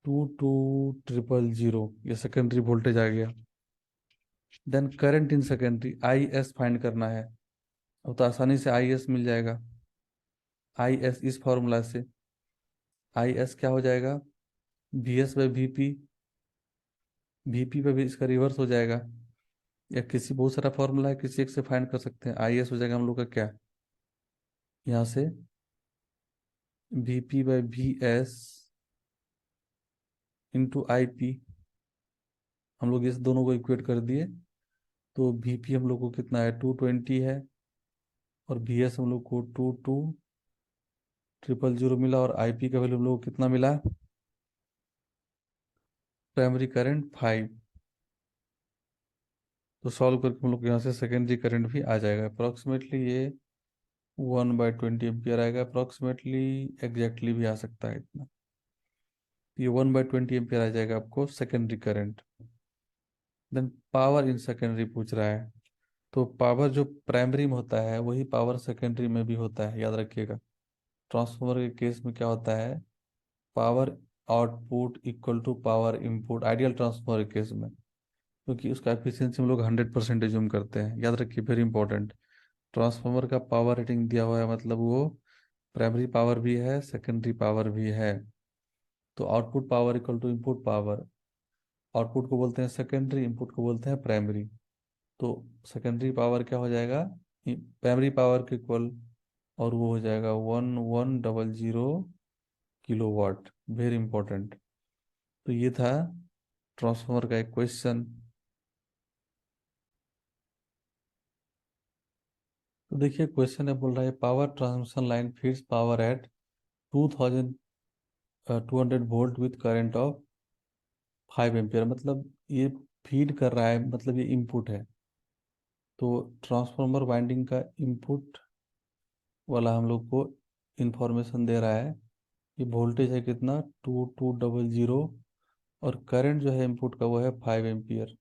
22,000, ये सेकेंडरी वोल्टेज आ गया। Then current in secondary I S find करना है। अब तो आसानी से आई एस मिल जाएगा। आई एस इस फॉर्मूला से आई एस क्या हो जाएगा, V S by V P. V P पे भी इसका रिवर्स हो जाएगा, या किसी बहुत सारा फॉर्मूला है, किसी एक से फाइंड कर सकते हैं। आई एस हो जाएगा हम लोग का क्या, यहाँ से V P by V S into I P. हम लोग इस दोनों को इक्वेट कर दिए, तो वी पी हम लोग को कितना है 220 है, और वी एस हम लोग को 22,000 मिला, और आई पी का वैल्यू हम लोग को कितना मिला, प्राइमरी करंट 5। तो सॉल्व करके हम लोग यहाँ से सेकेंडरी करंट भी आ जाएगा, अप्रॉक्सीमेटली ये 1/20 एम्पियर आएगा अप्रॉक्सीमेटली। एग्जैक्टली भी आ सकता है इतना, ये 1/20 एम्पियर आ जाएगा आपको secondary current. Then power in secondary पूछ रहा है, तो पावर जो प्राइमरी में होता है वही पावर सेकेंडरी में भी होता है, याद रखिएगा। ट्रांसफार्मर के केस में क्या होता है, power output equal to power input, ideal transformer के केस में, क्योंकि उसका एफिशिएंसी हम लोग 100% एज्यूम करते हैं, याद रखिए, वेरी इंपॉर्टेंट। ट्रांसफार्मर का पावर रेटिंग दिया हुआ है, मतलब वो प्राइमरी पावर भी है, सेकेंडरी पावर भी है। तो output power equal to input power, output को बोलते हैं सेकेंडरी, इनपुट को बोलते हैं प्राइमरी। तो सेकेंडरी पावर क्या हो जाएगा, प्राइमरी पावर के इक्वल, और वो हो जाएगा 1100 किलोवाट, वेरी इंपॉर्टेंट। तो ये था ट्रांसफार्मर का एक क्वेश्चन। तो देखिए क्वेश्चन है, बोल रहा है power transmission line feeds power at 2200 volt with current of 5 ampere. मतलब ये फीड कर रहा है, मतलब ये इनपुट है। तो ट्रांसफार्मर वाइंडिंग का इनपुट वाला हम लोग को इंफॉर्मेशन दे रहा है कि वोल्टेज है कितना 2200, और करंट जो है इनपुट का वो है 5 एम्पियर।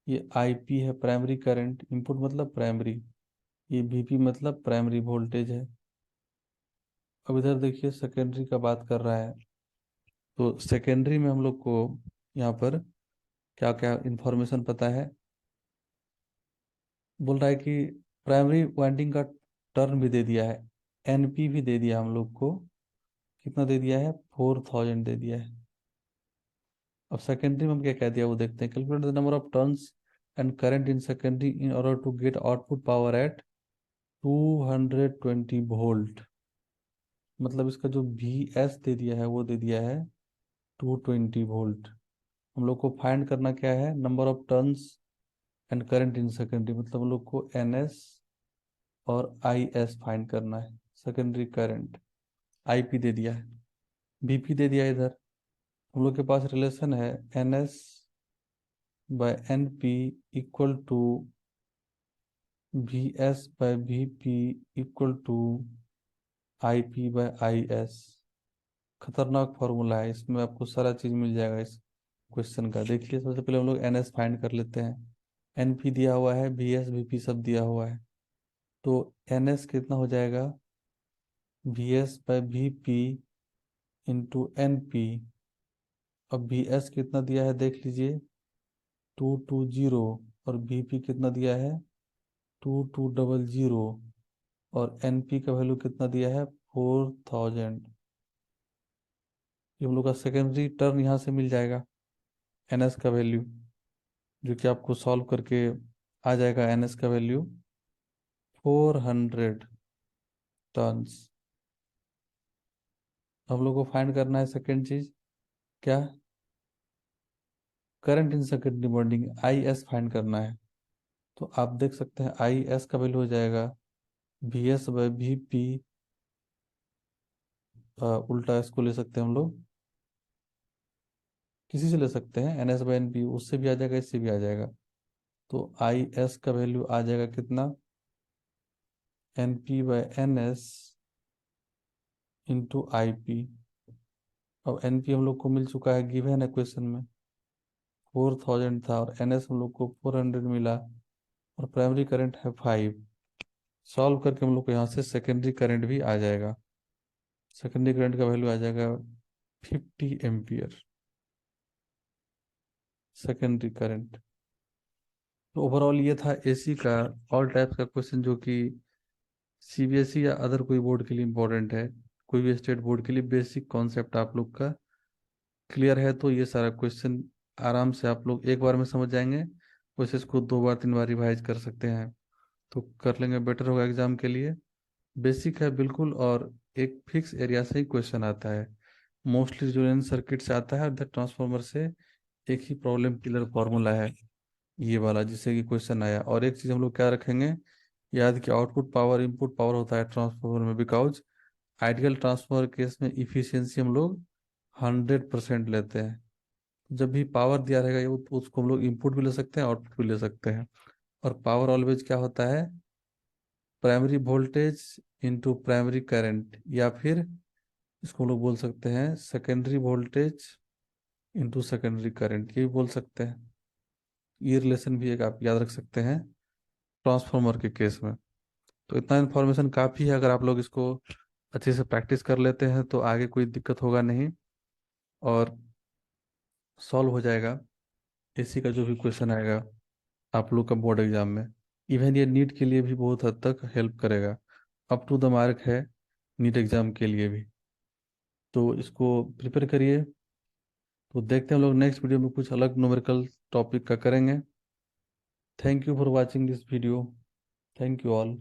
ये आईपी है प्राइमरी करंट, इनपुट मतलब प्राइमरी। ये वीपी मतलब प्राइमरी वोल्टेज है। अब इधर देखिए सेकेंडरी का बात कर रहा है, तो सेकेंडरी में हम लोग को यहाँ पर क्या क्या इंफॉर्मेशन पता है। बोल रहा है कि प्राइमरी वाइंडिंग का टर्न भी दे दिया है, एनपी भी दे दिया हम लोग को, कितना दे दिया है 4000 दे दिया है। अब सेकेंडरी में हम क्या कह दिया वो देखते हैं, calculate the number of turns and current in secondary in order to get output power at 220 volt. मतलब इसका जो वी एस दे दिया है वो दे दिया है 220 वोल्ट। हम लोग को फाइंड करना क्या है, number of turns and current in secondary, मतलब हम लोग को एन एस और आई एस फाइंड करना है। सेकेंडरी करंट आईपी दे दिया है, बीपी दे दिया है। इधर हम लोग के पास रिलेशन है N S by N P equal to V S by V P equal to I P by I S. खतरनाक फॉर्मूला है, इसमें आपको सारा चीज मिल जाएगा इस क्वेश्चन का। देखिए सबसे पहले हम लोग एन एस फाइंड कर लेते हैं। एन पी दिया हुआ है, वी एस वी पी सब दिया हुआ है। तो एन एस कितना हो जाएगा, V S by V P into N P. अब वी एस कितना दिया है देख लीजिए 220, और वी पी कितना दिया है 2200, और एन पी का वैल्यू कितना दिया है 4000। ये हम लोग का सेकेंडरी टर्न यहाँ से मिल जाएगा, एन एस का वैल्यू, जो कि आपको सॉल्व करके आ जाएगा। एन एस का वैल्यू 400 टर्न्स। हम लोग को फाइंड करना है सेकेंड चीज क्या, current in secondary bonding I S find करना है। तो आप देख सकते हैं आई एस का वैल्यू हो जाएगा V S by V P, उल्टा इसको ले सकते हैं हम लोग, किसी से ले सकते हैं, N S by N P, उससे भी आ जाएगा इससे भी आ जाएगा। तो आई एस का वैल्यू आ जाएगा कितना, N P by N S into I P. अब एन पी हम लोग को मिल चुका है, गिवन है क्वेश्चन में 4000 था, और एन एस हम लोग को 400 मिला, और प्राइमरी करंट है 5। सॉल्व करके हम लोग को यहाँ से सेकेंडरी करंट भी आ जाएगा। सेकेंडरी करंट का वैल्यू आ जाएगा 50 एम्पियर, सेकेंडरी करंट। तो ओवरऑल ये था एसी का ऑल टाइप्स का क्वेश्चन, जो कि सीबीएसई या अदर कोई बोर्ड के लिए इम्पोर्टेंट है। कोई भी स्टेट बोर्ड के लिए बेसिक कॉन्सेप्ट आप लोग का क्लियर है, तो ये सारा क्वेश्चन आराम से आप लोग एक बार में समझ जाएंगे। वैसे इसको 2 बार 3 बार रिवाइज कर सकते हैं, तो कर लेंगे, बेटर होगा एग्जाम के लिए। बेसिक है बिल्कुल, और एक फिक्स एरिया से ही क्वेश्चन आता है। मोस्टली रेजोनेंस सर्किट से आता है, और द ट्रांसफार्मर से एक ही प्रॉब्लम किलर फॉर्मूला है ये वाला, जिससे कि क्वेश्चन आया। और एक चीज हम लोग क्या रखेंगे याद, कि आउटपुट पावर इनपुट पावर होता है ट्रांसफार्मर में, बिकॉज आइडियल ट्रांसफार्मर केस में इफिशियंसी हम लोग 100% लेते हैं। जब भी पावर दिया रहेगा ये, उसको हम लोग इनपुट भी ले सकते हैं, आउटपुट भी ले सकते हैं। और पावर ऑलवेज क्या होता है, primary voltage into primary current, या फिर इसको हम लोग बोल सकते हैं secondary voltage into secondary current, ये भी बोल सकते हैं। ये रिलेशन भी एक आप याद रख सकते हैं ट्रांसफार्मर के केस में। तो इतना इन्फॉर्मेशन काफ़ी है, अगर आप लोग इसको अच्छे से प्रैक्टिस कर लेते हैं तो आगे कोई दिक्कत होगा नहीं, और सॉल्व हो जाएगा एसी का जो भी क्वेश्चन आएगा आप लोग का बोर्ड एग्जाम में। इवन ये नीट के लिए भी बहुत हद तक हेल्प करेगा, अप टू द मार्क है नीट एग्जाम के लिए भी। तो इसको प्रिपेयर करिए। तो देखते हैं हम लोग नेक्स्ट वीडियो में कुछ अलग न्यूमेरिकल टॉपिक का करेंगे। Thank you for watching this video. Thank you all.